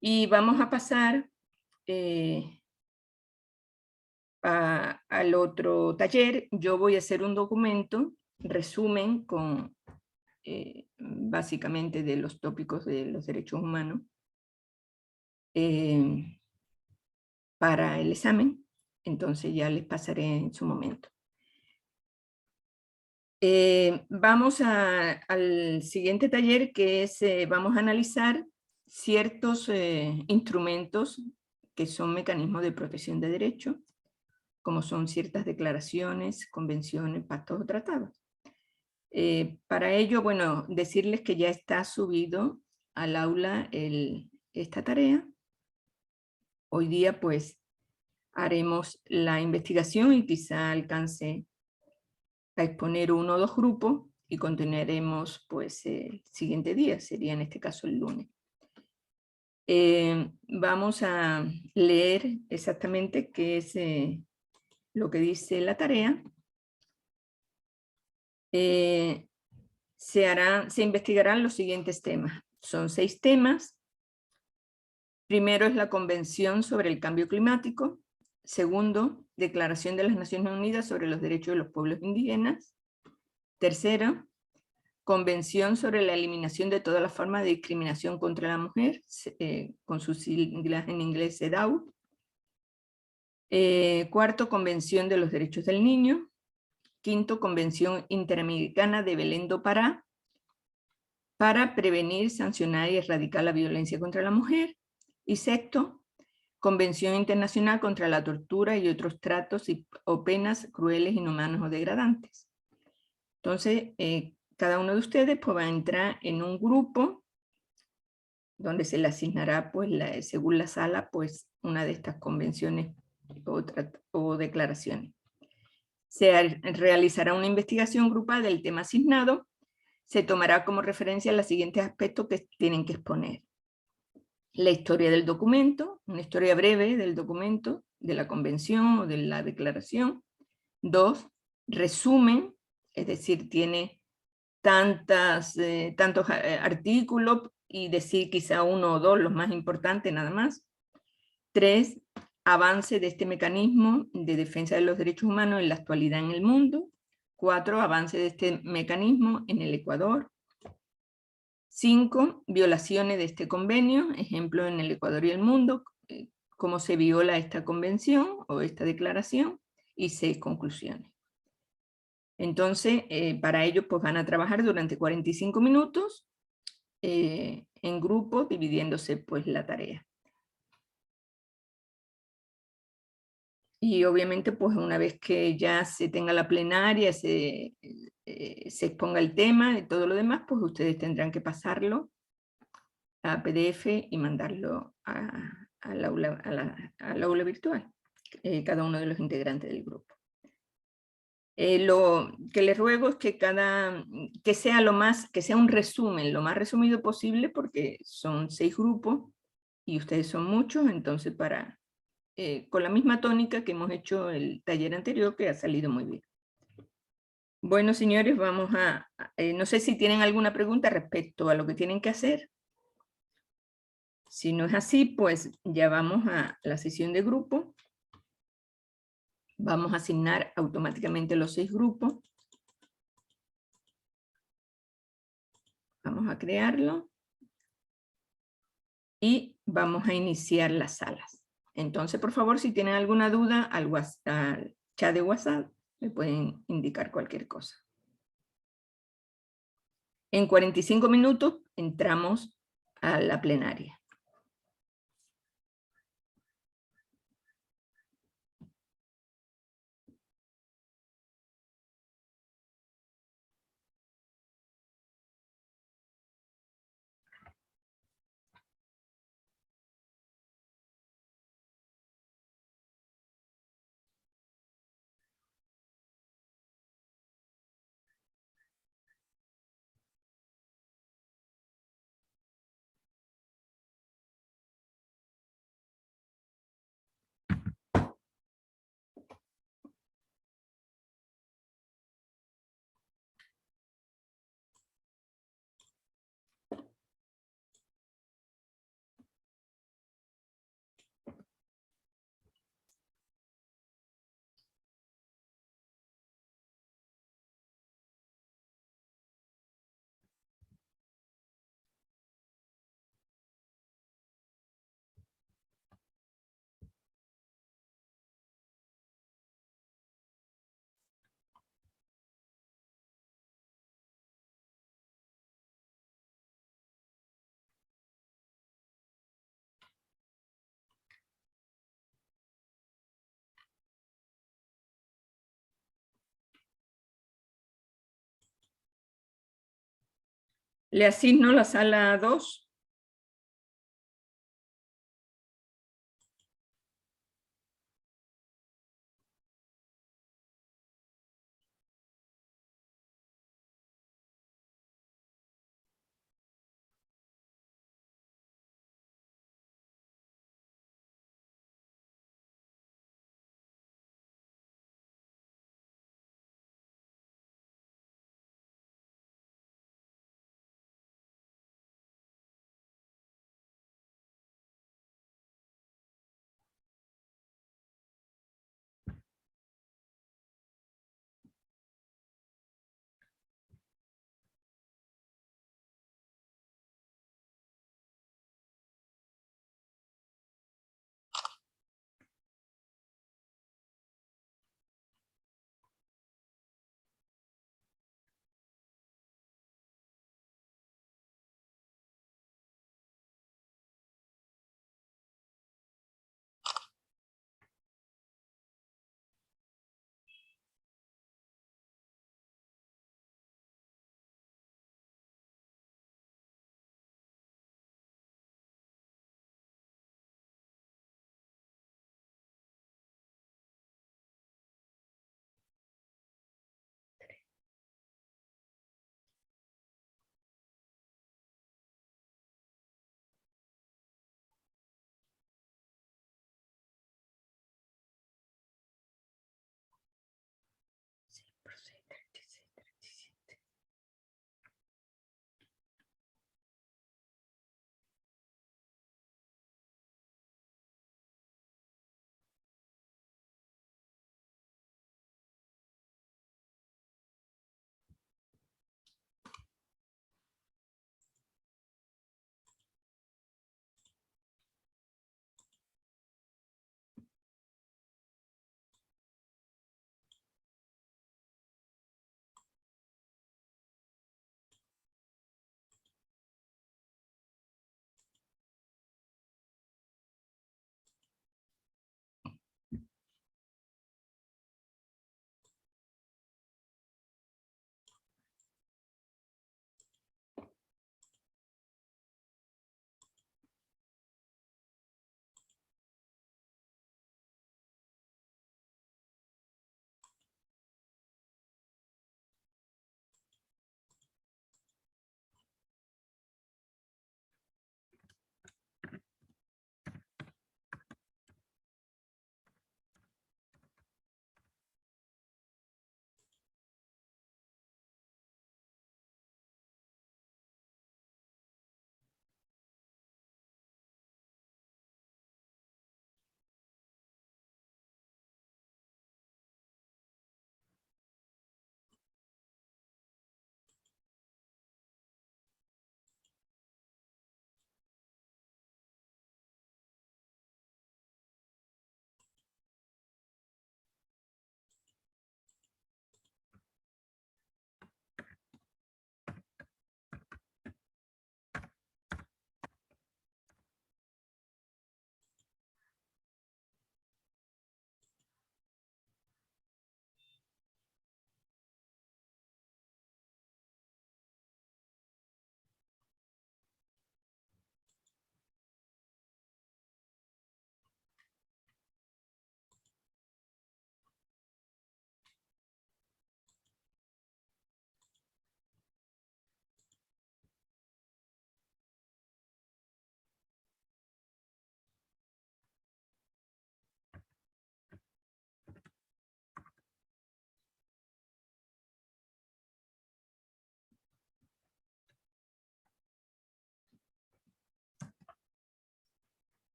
Y vamos a pasar al otro taller. Yo voy a hacer un documento, resumen, con básicamente de los tópicos de los derechos humanos, para el examen. Entonces ya les pasaré en su momento. Vamos al siguiente taller, que es, vamos a analizar ciertos instrumentos que son mecanismos de protección de derechos, como son ciertas declaraciones, convenciones, pactos o tratados. Para ello, bueno, decirles que ya está subido al aula esta tarea. Hoy día, pues, haremos la investigación y quizá alcance a exponer 1 o 2 grupos y continuaremos, pues, el siguiente día, sería en este caso el lunes. Vamos a leer exactamente qué es lo que dice la tarea. Se investigarán los siguientes temas. Son 6 temas. Primero es la Convención sobre el Cambio Climático. Segundo, Declaración de las Naciones Unidas sobre los Derechos de los Pueblos Indígenas. Tercero, Convención sobre la Eliminación de todas las formas de discriminación contra la mujer, con sus siglas en inglés CEDAW. Cuarto, Convención de los Derechos del Niño. Quinto, Convención Interamericana de Belén do Pará para prevenir, sancionar y erradicar la violencia contra la mujer. Y sexto, Convención Internacional contra la Tortura y otros tratos o penas crueles, inhumanos o degradantes. Entonces, cada uno de ustedes pues, va a entrar en un grupo donde se le asignará, pues, según la sala, pues, una de estas convenciones o declaraciones. Se realizará una investigación grupal del tema asignado. Se tomará como referencia los siguientes aspectos que tienen que exponer. La historia del documento, una historia breve del documento, de la convención o de la declaración. 2, resumen es decir, tiene tantos artículos y decir quizá uno o dos, los más importantes nada más. 3, avance de este mecanismo de defensa de los derechos humanos en la actualidad en el mundo. 4, avance de este mecanismo en el Ecuador. 5, violaciones de este convenio, ejemplo en el Ecuador y el mundo, cómo se viola esta convención o esta declaración, y 6, conclusiones. Entonces, para ello pues van a trabajar durante 45 minutos en grupo, dividiéndose pues la tarea. Y obviamente pues una vez que ya se tenga la plenaria, se exponga el tema y todo lo demás, pues ustedes tendrán que pasarlo a PDF y mandarlo al aula virtual, cada uno de los integrantes del grupo. Lo que les ruego es que sea un resumen, lo más resumido posible, porque son 6 grupos y ustedes son muchos, entonces con la misma tónica que hemos hecho el taller anterior, que ha salido muy bien. Bueno, señores, vamos no sé si tienen alguna pregunta respecto a lo que tienen que hacer. Si no es así, pues ya vamos a la sesión de grupo. Vamos a asignar automáticamente los 6 grupos. Vamos a crearlo. Y vamos a iniciar las salas. Entonces, por favor, si tienen alguna duda, al chat de WhatsApp me pueden indicar cualquier cosa. En 45 minutos entramos a la plenaria. Le asigno la sala 2.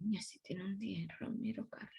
Y así tiene un 10, Romero Carla.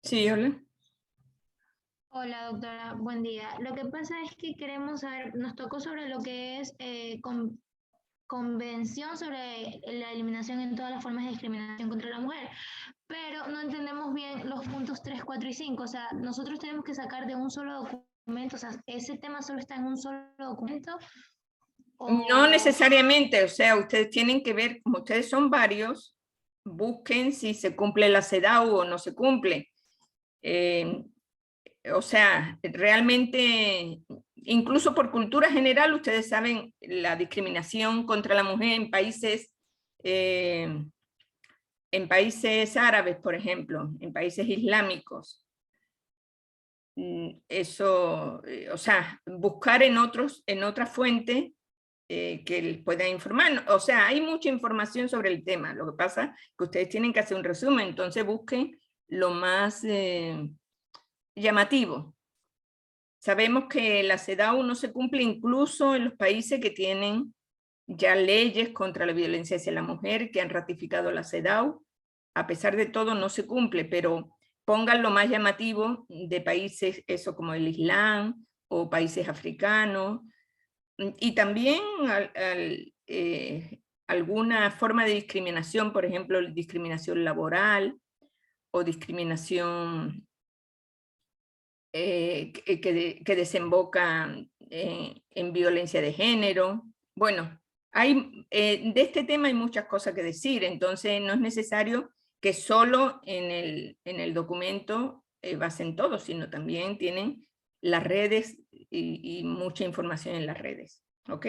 Sí, hola. Hola, doctora, buen día. Lo que pasa es que queremos saber, nos tocó sobre lo que es convención sobre la eliminación en todas las formas de discriminación contra la mujer, pero no entendemos bien los puntos 3, 4 y 5. O sea, nosotros tenemos que sacar de un solo documento, o sea, ese tema solo está en un solo documento. No necesariamente, o sea, ustedes tienen que ver, como ustedes son varios, busquen si se cumple la CEDAW o no se cumple. O sea, realmente, incluso por cultura general, ustedes saben la discriminación contra la mujer en países árabes, por ejemplo, en países islámicos. Eso, o sea, buscar en otra fuente que les pueda informar. O sea, hay mucha información sobre el tema. Lo que pasa es que ustedes tienen que hacer un resumen, entonces busquen lo más llamativo. Sabemos que la CEDAW no se cumple incluso en los países que tienen ya leyes contra la violencia hacia la mujer, que han ratificado la CEDAW. A pesar de todo no se cumple, pero pongan lo más llamativo de países, eso como el Islam o países africanos, y también alguna forma de discriminación, por ejemplo, discriminación laboral o discriminación que desemboca en violencia de género. Bueno, de este tema hay muchas cosas que decir, entonces no es necesario que solo en el documento basen todo, sino también tienen las redes y mucha información en las redes. ¿Ok?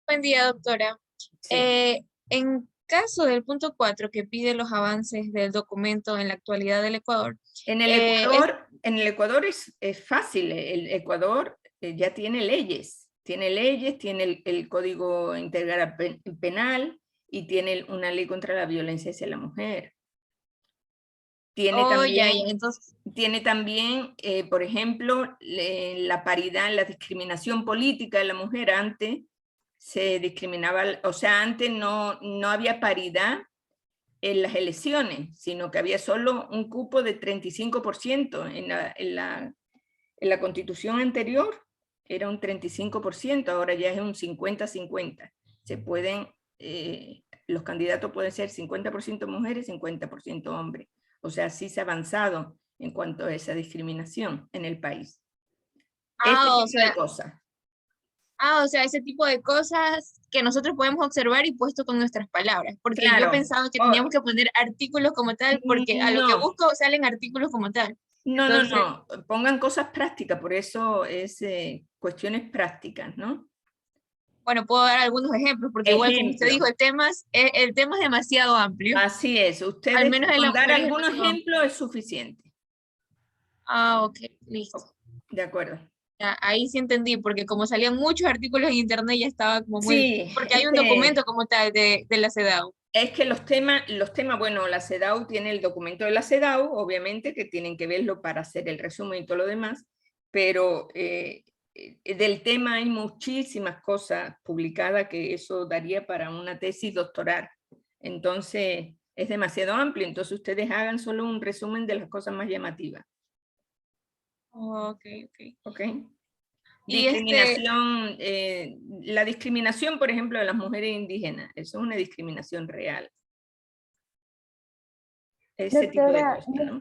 Buen día, doctora. Sí. En caso del punto 4 que pide los avances del documento en la actualidad del Ecuador. En el Ecuador es fácil. El Ecuador ya tiene leyes, tiene el Código Integral Penal y tiene una ley contra la violencia hacia la mujer. Tiene también, por ejemplo, la paridad, la discriminación política de la mujer. Antes se discriminaba, o sea, antes no había paridad en las elecciones, sino que había solo un cupo de 35%. En la constitución anterior era un 35%, ahora ya es un 50-50. Los candidatos pueden ser 50% mujeres, 50% hombres. O sea, sí se ha avanzado en cuanto a esa discriminación en el país. O sea, ese tipo de cosas que nosotros podemos observar y puesto con nuestras palabras, porque claro. Yo pensaba que teníamos que poner artículos como tal, porque a lo que busco salen artículos como tal. Entonces, no, pongan cosas prácticas, por eso es cuestiones prácticas, ¿no? Bueno, puedo dar algunos ejemplos, porque igual como usted dijo, el tema es demasiado amplio. Así es, ustedes al menos con dar algunos ejemplos es suficiente. Ok, listo. De acuerdo. Ya, ahí sí entendí, porque como salían muchos artículos en internet ya estaba como muy... Sí, porque hay un documento como tal de la CEDAW. Es que los temas, bueno, la CEDAW tiene el documento de la CEDAW, obviamente, que tienen que verlo para hacer el resumen y todo lo demás, pero del tema hay muchísimas cosas publicadas que eso daría para una tesis doctoral. Entonces, es demasiado amplio, entonces ustedes hagan solo un resumen de las cosas más llamativas. Ok. Discriminación, la discriminación, por ejemplo, de las mujeres indígenas, eso es una discriminación real. Ese tipo de cosas, ¿no?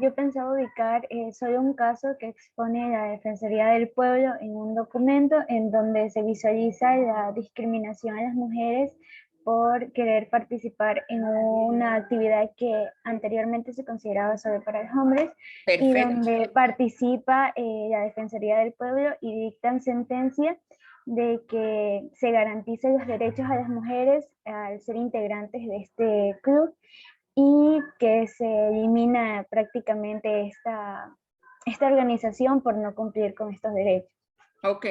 Yo pensaba ubicar solo un caso que expone la Defensoría del Pueblo en un documento en donde se visualiza la discriminación a las mujeres por querer participar en una actividad que anteriormente se consideraba solo para los hombres. Perfecto. Y donde participa la Defensoría del Pueblo y dictan sentencia de que se garanticen los derechos a las mujeres al ser integrantes de este club y que se elimina prácticamente esta organización por no cumplir con estos derechos. Ok,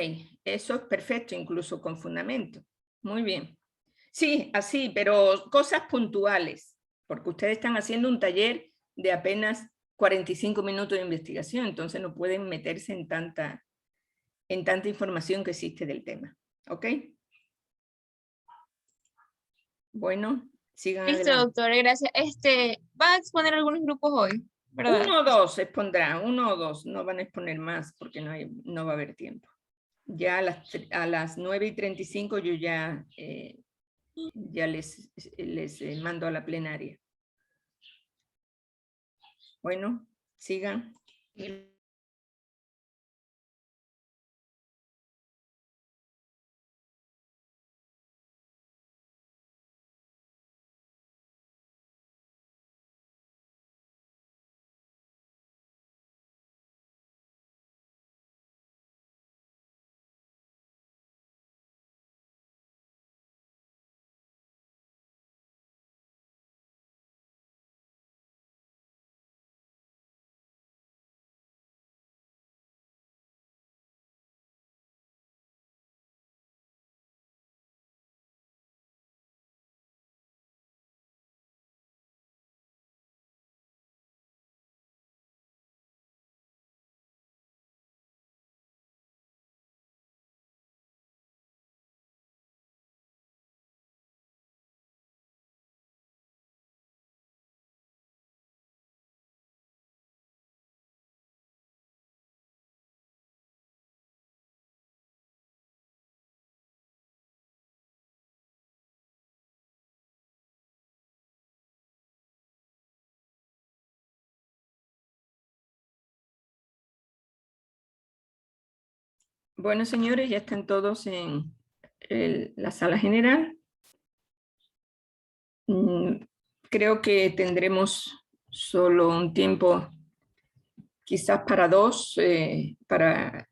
eso es perfecto, incluso con fundamento. Muy bien. Sí, así, pero cosas puntuales, porque ustedes están haciendo un taller de apenas 45 minutos de investigación, entonces no pueden meterse en tanta información que existe del tema. ¿Ok? Bueno, sigan Listo, adelante. doctora, gracias. ¿Va a exponer algunos grupos hoy? ¿verdad? 1 o 2 expondrá, 1 o 2, no van a exponer más porque no va a haber tiempo. Ya a las 9:35 yo ya les mando a la plenaria. Bueno, sigan. Bueno, señores, ya están todos en la sala general. Creo que tendremos solo un tiempo, quizás para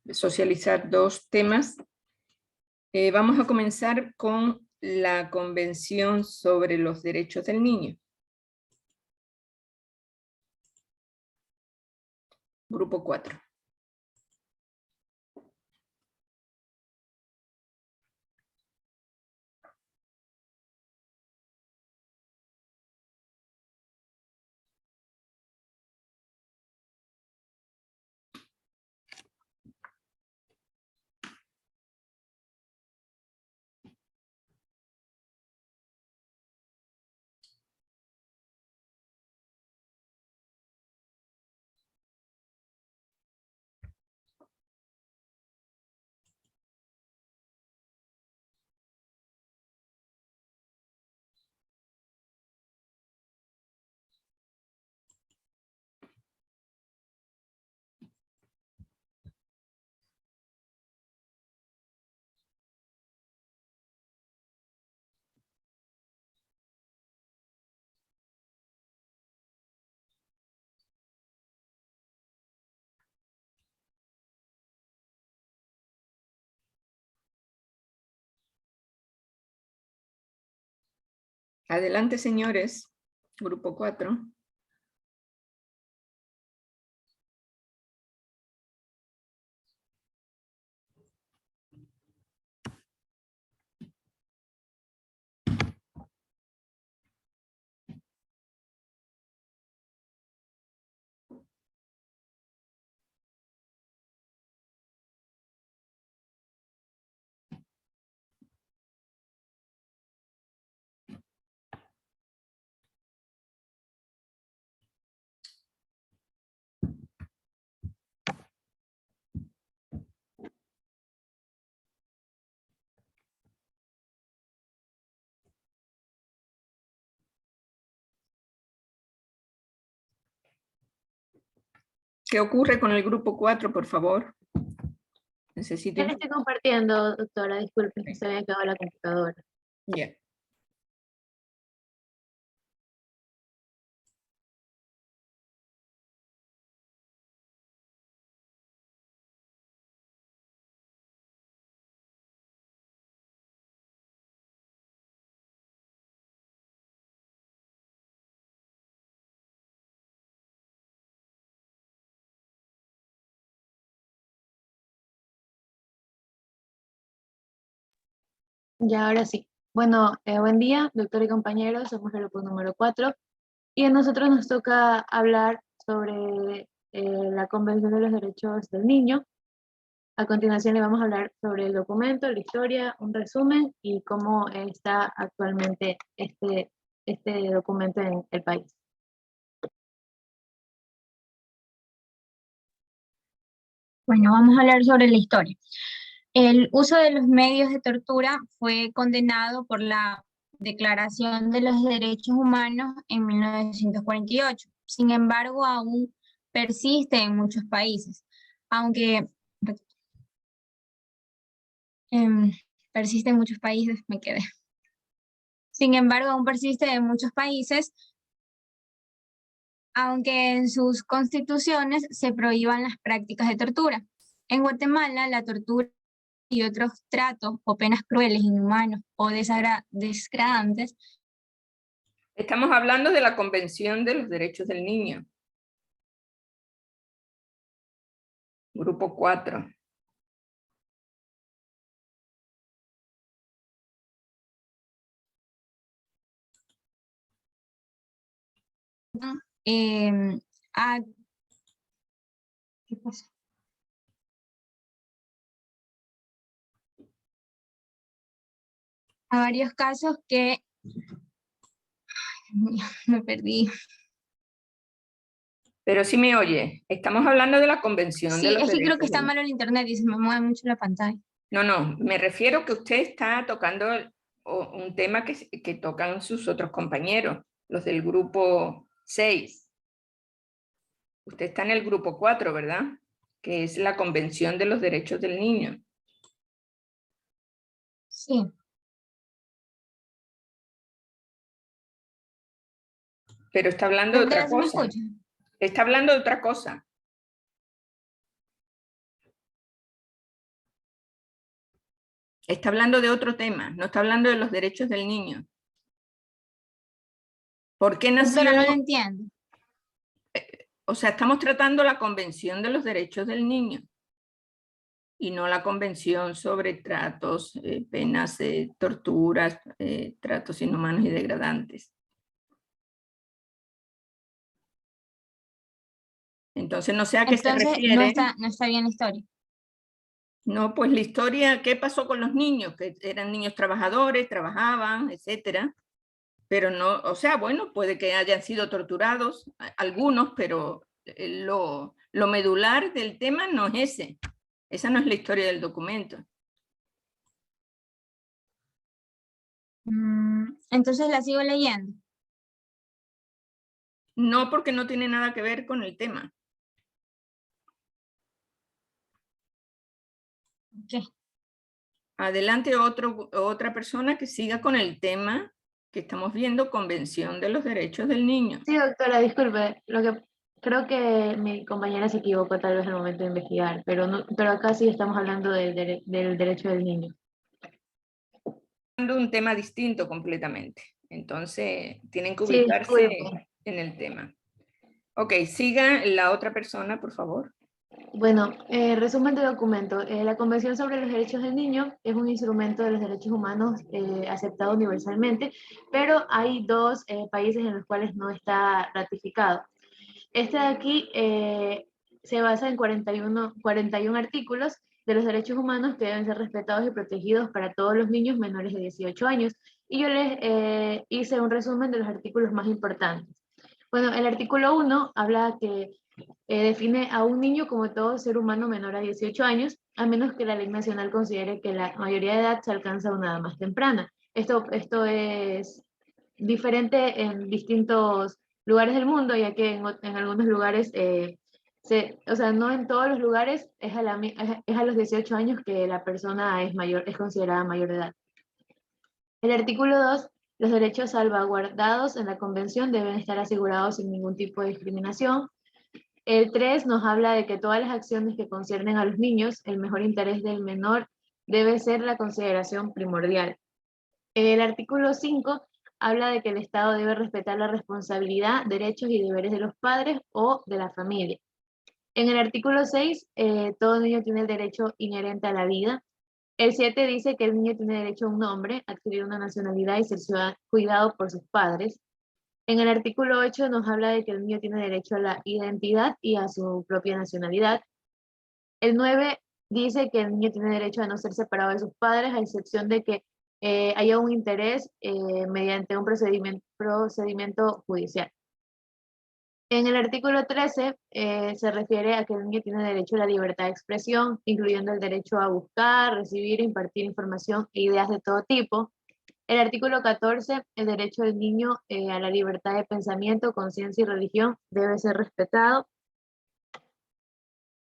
socializar 2 temas. Vamos a comenzar con la Convención sobre los Derechos del Niño. Grupo 4. Adelante, señores. Grupo 4. ¿Qué ocurre con el grupo 4, por favor? Necesito... Ya le estoy compartiendo, doctora, disculpe, que se había quedado la computadora. Ya. Ya, ahora sí. Bueno, buen día, doctor y compañeros, somos el grupo número 4 y a nosotros nos toca hablar sobre la Convención de los Derechos del Niño. A continuación le vamos a hablar sobre el documento, la historia, un resumen y cómo está actualmente este documento en el país. Bueno, vamos a hablar sobre la historia. El uso de los medios de tortura fue condenado por la Declaración de los Derechos Humanos en 1948. Sin embargo, aún persiste en muchos países, aunque persiste en muchos países, me quedé. Sin embargo, aún persiste en muchos países, aunque en sus constituciones se prohíban las prácticas de tortura. En Guatemala, la tortura y otros tratos o penas crueles, inhumanos o degradantes. Estamos hablando de la Convención de los Derechos del Niño. Grupo 4. ¿Qué pasa? A varios casos que... me perdí. Pero sí me oye, estamos hablando de la Convención de Sí, los es que creo Derechos que está del mal el internet y se me mueve mucho la pantalla. No, me refiero que usted está tocando un tema que tocan sus otros compañeros, los del grupo 6. Usted está en el grupo 4, ¿verdad? Que es la Convención de los Derechos del Niño. Sí. Pero está hablando de otra ¿Ustedes me cosa. escuchan? Está hablando de otra cosa. Está hablando de otro tema, no está hablando de los derechos del niño. ¿Por qué nació? Pero no lo entiendo. O sea, estamos tratando la Convención de los Derechos del Niño y no la Convención sobre tratos, penas, torturas, tratos inhumanos y degradantes. Entonces, no sé a qué se refiere. No está bien la historia. No, pues la historia, ¿qué pasó con los niños? Que eran niños trabajadores, trabajaban, etcétera. Pero no, o sea, bueno, puede que hayan sido torturados algunos, pero lo medular del tema no es ese. Esa no es la historia del documento. Entonces la sigo leyendo. No, porque no tiene nada que ver con el tema. ¿Qué? Adelante otra persona que siga con el tema que estamos viendo, Convención de los Derechos del Niño. Sí, doctora, disculpe, creo que mi compañera se equivocó tal vez al momento de investigar, pero acá sí estamos hablando del derecho del niño. Un tema distinto completamente, entonces tienen que Sí, ubicarse disculpe. en el tema. Ok, siga la otra persona, por favor. Bueno, resumen del documento. La Convención sobre los Derechos del Niño es un instrumento de los derechos humanos aceptado universalmente, pero hay dos países en los cuales no está ratificado. Este de aquí se basa en 41 artículos de los derechos humanos que deben ser respetados y protegidos para todos los niños menores de 18 años. Y yo les hice un resumen de los artículos más importantes. Bueno, el artículo 1 habla que define a un niño como todo ser humano menor a 18 años, a menos que la ley nacional considere que la mayoría de edad se alcanza a una edad más temprana. Esto es diferente en distintos lugares del mundo, ya que en algunos lugares, o sea, no en todos los lugares es a los 18 años que la persona es considerada mayor de edad. El artículo 2, los derechos salvaguardados en la Convención deben estar asegurados sin ningún tipo de discriminación. El 3 nos habla de que todas las acciones que conciernen a los niños, el mejor interés del menor debe ser la consideración primordial. El artículo 5 habla de que el Estado debe respetar la responsabilidad, derechos y deberes de los padres o de la familia. En el artículo 6, todo niño tiene el derecho inherente a la vida. El 7 dice que el niño tiene derecho a un nombre, adquirir una nacionalidad y ser cuidado por sus padres. En el artículo 8 nos habla de que el niño tiene derecho a la identidad y a su propia nacionalidad. El 9 dice que el niño tiene derecho a no ser separado de sus padres, a excepción de que haya un interés mediante un procedimiento judicial. En el artículo 13 se refiere a que el niño tiene derecho a la libertad de expresión, incluyendo el derecho a buscar, recibir e impartir información e ideas de todo tipo. El artículo 14, el derecho del niño a la libertad de pensamiento, conciencia y religión debe ser respetado.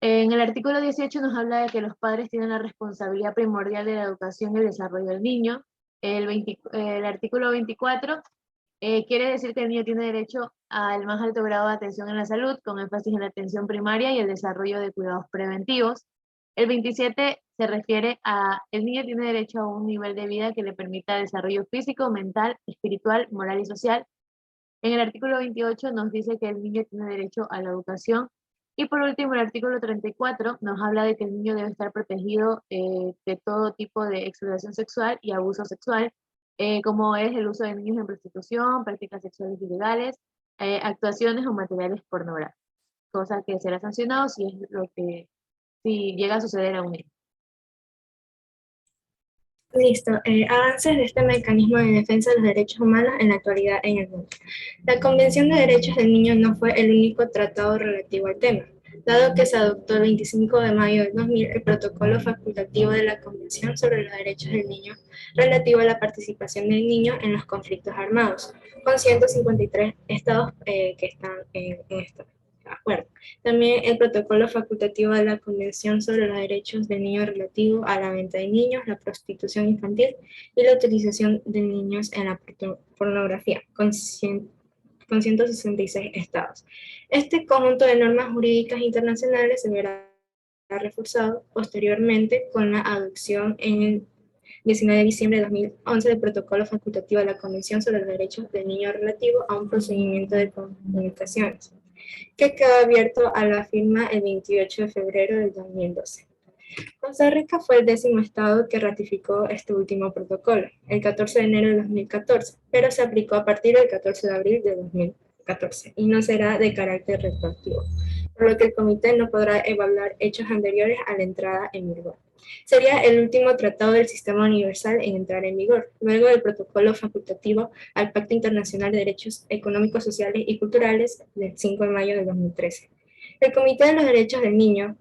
En el artículo 18 nos habla de que los padres tienen la responsabilidad primordial de la educación y el desarrollo del niño. El artículo 24 quiere decir que el niño tiene derecho al más alto grado de atención en la salud, con énfasis en la atención primaria y el desarrollo de cuidados preventivos. El 27 se refiere a el niño tiene derecho a un nivel de vida que le permita desarrollo físico, mental, espiritual, moral y social. En el artículo 28 nos dice que el niño tiene derecho a la educación. Y por último, el artículo 34 nos habla de que el niño debe estar protegido de todo tipo de explotación sexual y abuso sexual, como es el uso de niños en prostitución, prácticas sexuales ilegales, actuaciones o materiales pornográficos, cosa que será sancionado si llega a suceder a un niño. Listo. Avances de este mecanismo de defensa de los derechos humanos en la actualidad en el mundo. La Convención de Derechos del Niño no fue el único tratado relativo al tema, dado que se adoptó el 25 de mayo del 2000 el protocolo facultativo de la Convención sobre los Derechos del Niño relativo a la participación del niño en los conflictos armados, con 153 estados que están en esto. Acuerdo. También el protocolo facultativo de la Convención sobre los Derechos del Niño relativo a la venta de niños, la prostitución infantil y la utilización de niños en la pornografía, con 166 estados. Este conjunto de normas jurídicas internacionales se verá reforzado posteriormente con la adopción en el 19 de diciembre de 2011 del protocolo facultativo de la Convención sobre los Derechos del Niño relativo a un procedimiento de comunicaciones, que quedó abierto a la firma el 28 de febrero del 2012. Costa Rica fue el 10º estado que ratificó este último protocolo, el 14 de enero de 2014, pero se aplicó a partir del 14 de abril de 2014 y no será de carácter retroactivo, por lo que el comité no podrá evaluar hechos anteriores a la entrada en vigor. Sería el último tratado del sistema universal en entrar en vigor, luego del protocolo facultativo al Pacto Internacional de Derechos Económicos, Sociales y Culturales del 5 de mayo de 2013. El Comité de los Derechos del Niño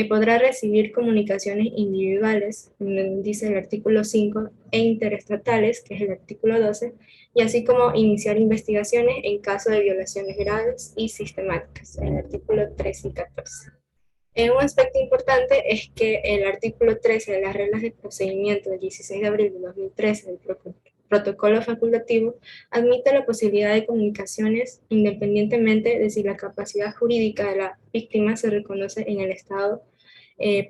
podrá recibir comunicaciones individuales, dice el artículo 5, e interestatales, que es el artículo 12, y así como iniciar investigaciones en caso de violaciones graves y sistemáticas, el artículo 13 y 14. Un aspecto importante es que el artículo 13 de las reglas de procedimiento del 16 de abril de 2013 del protocolo facultativo admite la posibilidad de comunicaciones independientemente de si la capacidad jurídica de la víctima se reconoce en el Estado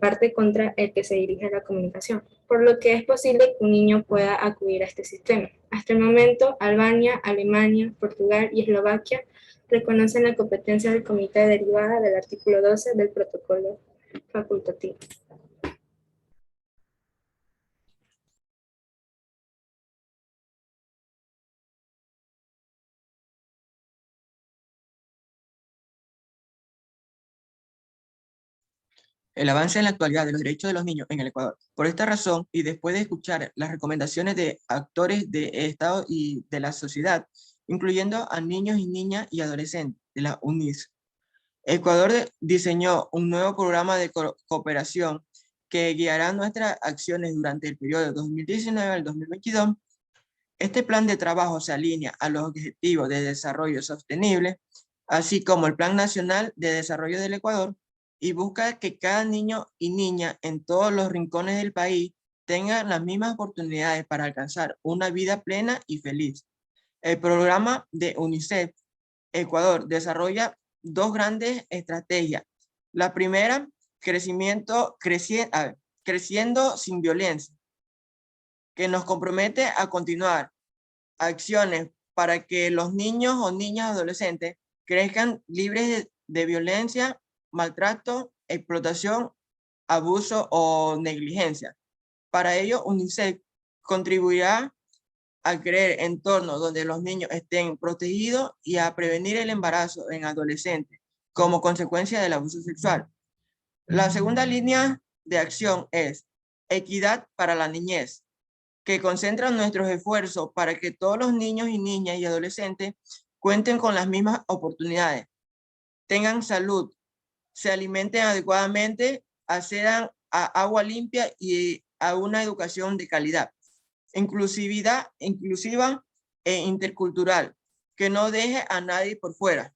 parte contra el que se dirige la comunicación, por lo que es posible que un niño pueda acudir a este sistema. Hasta el momento, Albania, Alemania, Portugal y Eslovaquia reconocen la competencia del comité derivada del artículo 12 del protocolo facultativo. El avance en la actualidad de los derechos de los niños en el Ecuador. Por esta razón, y después de escuchar las recomendaciones de actores del Estado y de la sociedad, incluyendo a niños y niñas y adolescentes de la UNICEF, Ecuador diseñó un nuevo programa de cooperación que guiará nuestras acciones durante el periodo 2019 al 2022. Este plan de trabajo se alinea a los objetivos de desarrollo sostenible, así como el Plan Nacional de Desarrollo del Ecuador, y busca que cada niño y niña en todos los rincones del país tenga las mismas oportunidades para alcanzar una vida plena y feliz. El programa de UNICEF Ecuador desarrolla dos grandes estrategias. La primera, creciendo sin violencia, que nos compromete a continuar acciones para que los niños o niñas adolescentes crezcan libres de violencia, maltrato, explotación, abuso o negligencia. Para ello, UNICEF contribuirá a crear entornos donde los niños estén protegidos y a prevenir el embarazo en adolescentes como consecuencia del abuso sexual. La segunda línea de acción es equidad para la niñez, que concentra nuestros esfuerzos para que todos los niños y niñas y adolescentes cuenten con las mismas oportunidades, tengan salud, se alimenten adecuadamente, accedan a agua limpia y a una educación de calidad. Inclusiva e intercultural, que no deje a nadie por fuera.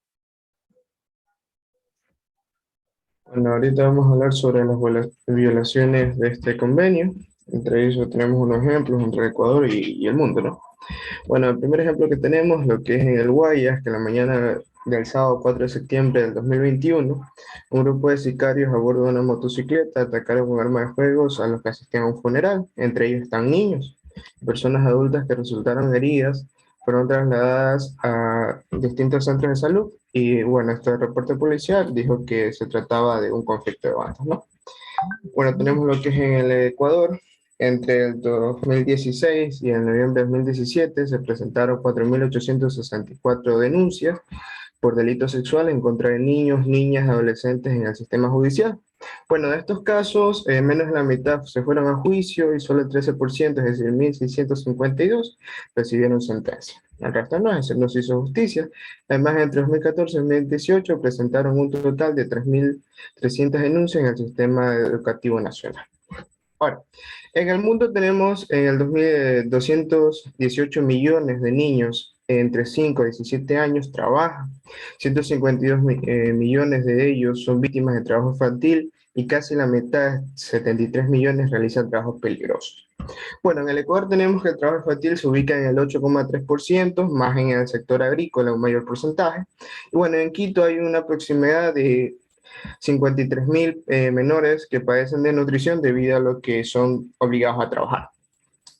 Bueno, ahorita vamos a hablar sobre las violaciones de este convenio. Entre ellos tenemos unos ejemplos entre Ecuador y el mundo, ¿no? Bueno, el primer ejemplo que tenemos, lo que es en el Guayas, que la mañana del sábado 4 de septiembre del 2021, un grupo de sicarios a bordo de una motocicleta atacaron con armas de fuego a los que asistían a un funeral. Entre ellos están niños, personas adultas que resultaron heridas, fueron trasladadas a distintos centros de salud y bueno, este reporte policial dijo que se trataba de un conflicto de bandas, ¿no? Bueno, tenemos lo que es en el Ecuador. Entre el 2016 y el noviembre de 2017 se presentaron 4.864 denuncias por delitos sexuales en contra de niños, niñas, adolescentes en el sistema judicial. Bueno, de estos casos, menos de la mitad se fueron a juicio y solo el 13%, es decir, 1.652, recibieron sentencia. El resto no se hizo justicia. Además, entre 2014 y 2018 presentaron un total de 3.300 denuncias en el sistema educativo nacional. Ahora, en el mundo tenemos en el 218 millones de niños entre 5 y 17 años trabajan, 152 millones de ellos son víctimas de trabajo infantil y casi la mitad, 73 millones, realizan trabajos peligrosos. Bueno, en el Ecuador tenemos que el trabajo infantil se ubica en el 8,3%, más en el sector agrícola un mayor porcentaje. Y bueno, en Quito hay una proximidad de 53.000 menores que padecen de nutrición debido a lo que son obligados a trabajar.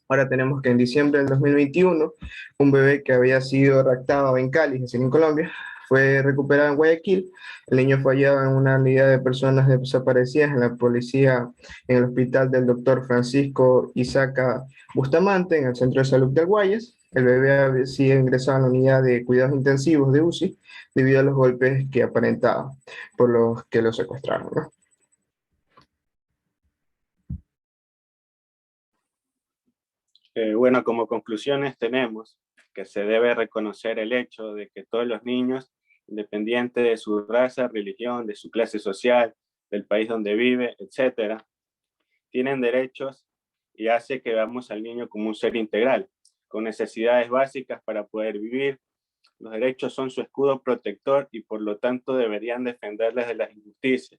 Ahora tenemos que en diciembre del 2021, un bebé que había sido raptado en Cali, es decir, en Colombia, fue recuperado en Guayaquil. El niño fue hallado en una unidad de personas desaparecidas en la policía, en el hospital del doctor Francisco Isaca Bustamante, en el centro de salud del Guayas. El bebé había sido ingresado a la unidad de cuidados intensivos de UCI debido a los golpes que aparentaba por los que lo secuestraron, ¿no? Bueno, como conclusiones tenemos que se debe reconocer el hecho de que todos los niños, independiente de su raza, religión, de su clase social, del país donde vive, etcétera, tienen derechos y hace que veamos al niño como un ser integral, con necesidades básicas para poder vivir. Los derechos son su escudo protector y por lo tanto deberían defenderles de las injusticias,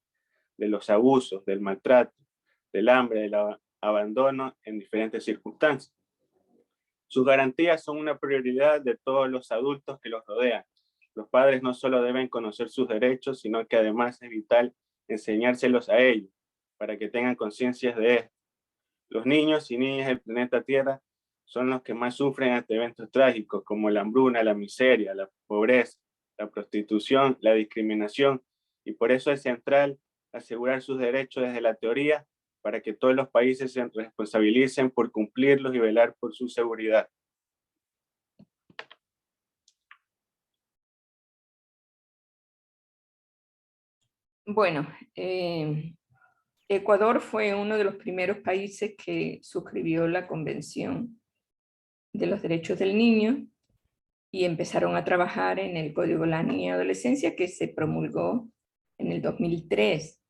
de los abusos, del maltrato, del hambre, del abandono en diferentes circunstancias. Sus garantías son una prioridad de todos los adultos que los rodean. Los padres no solo deben conocer sus derechos, sino que además es vital enseñárselos a ellos, para que tengan conciencia de esto. Los niños y niñas del planeta Tierra son los que más sufren ante eventos trágicos como la hambruna, la miseria, la pobreza, la prostitución, la discriminación, y por eso es central asegurar sus derechos desde la teoría para que todos los países se responsabilicen por cumplirlos y velar por su seguridad. Bueno, Ecuador fue uno de los primeros países que suscribió la Convención de los Derechos del Niño y empezaron a trabajar en el Código de la Niña y Adolescencia que se promulgó en el 2003.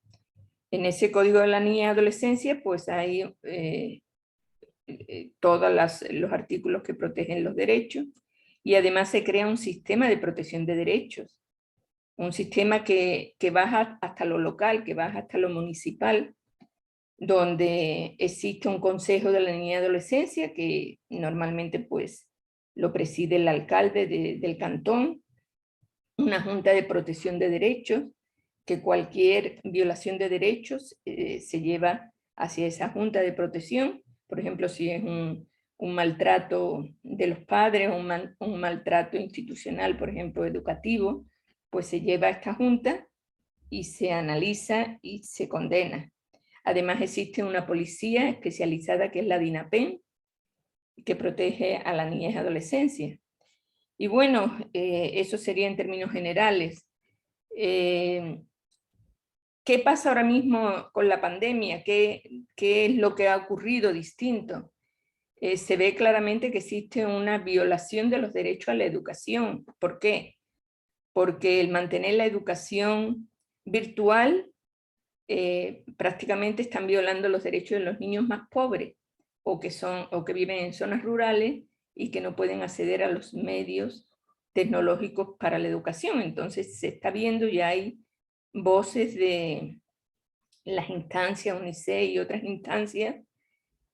En ese Código de la Niña y Adolescencia pues hay todos los artículos que protegen los derechos y además se crea un sistema de protección de derechos, un sistema que baja hasta lo local, que baja hasta lo municipal, donde existe un Consejo de la Niña y Adolescencia que normalmente pues lo preside el alcalde del cantón, una Junta de Protección de Derechos, que cualquier violación de derechos se lleva hacia esa Junta de Protección. Por ejemplo, si es un maltrato de los padres o un maltrato institucional, por ejemplo, educativo, pues se lleva a esta Junta y se analiza y se condena. Además existe una policía especializada que es la DINAPEN, que protege a la niñez y adolescencia. Y bueno, eso sería en términos generales. ¿Qué pasa ahora mismo con la pandemia? ¿Qué es lo que ha ocurrido distinto? Se ve claramente que existe una violación de los derechos a la educación. ¿Por qué? porque el mantener la educación virtual prácticamente están violando los derechos de los niños más pobres o que viven en zonas rurales y que no pueden acceder a los medios tecnológicos para la educación. Entonces se está viendo, ya hay voces de las instancias UNICEF y otras instancias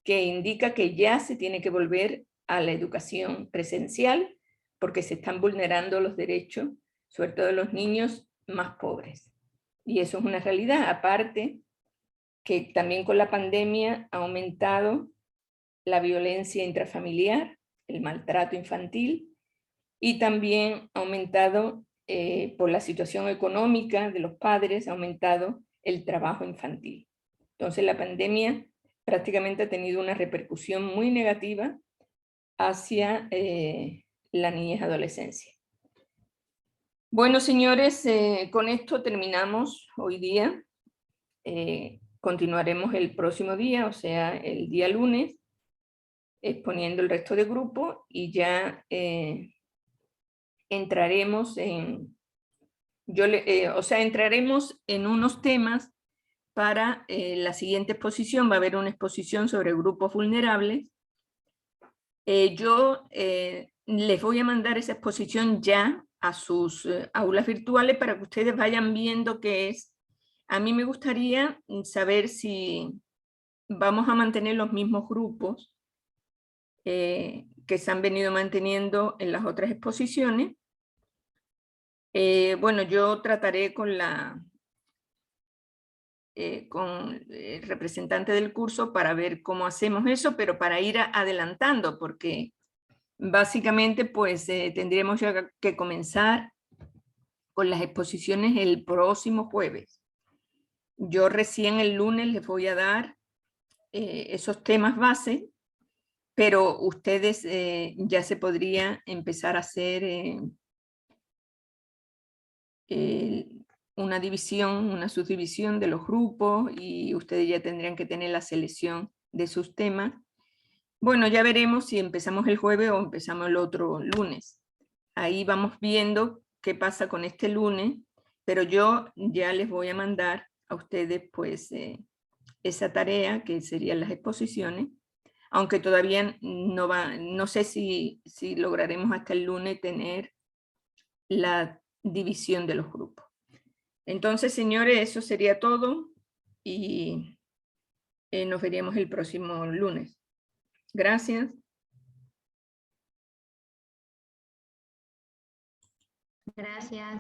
que indica que ya se tiene que volver a la educación presencial porque se están vulnerando los derechos, sobre todo de los niños más pobres. Y eso es una realidad, aparte que también con la pandemia ha aumentado la violencia intrafamiliar, el maltrato infantil, y también ha aumentado, por la situación económica de los padres, ha aumentado el trabajo infantil. Entonces la pandemia prácticamente ha tenido una repercusión muy negativa hacia la niñez y adolescencia. Bueno, señores, con esto terminamos hoy día. Continuaremos el próximo día, o sea, el día lunes, exponiendo el resto de grupo y ya entraremos en, entraremos en unos temas para la siguiente exposición. Va a haber una exposición sobre grupos vulnerables. Yo les voy a mandar esa exposición ya a sus aulas virtuales para que ustedes vayan viendo qué es. A mí me gustaría saber si vamos a mantener los mismos grupos que se han venido manteniendo en las otras exposiciones. Bueno, yo trataré con el representante del curso para ver cómo hacemos eso, pero para ir adelantando, porque básicamente pues tendríamos ya que comenzar con las exposiciones el próximo jueves. Yo recién el lunes les voy a dar esos temas base, pero ustedes ya se podría empezar a hacer una división, una subdivisión de los grupos y ustedes ya tendrían que tener la selección de sus temas. Bueno, ya veremos si empezamos el jueves o empezamos el otro lunes. Ahí vamos viendo qué pasa con este lunes, pero yo ya les voy a mandar a ustedes pues esa tarea que serían las exposiciones, aunque todavía no sé si lograremos hasta el lunes tener la división de los grupos. Entonces, señores, eso sería todo y nos veríamos el próximo lunes. Gracias. Gracias.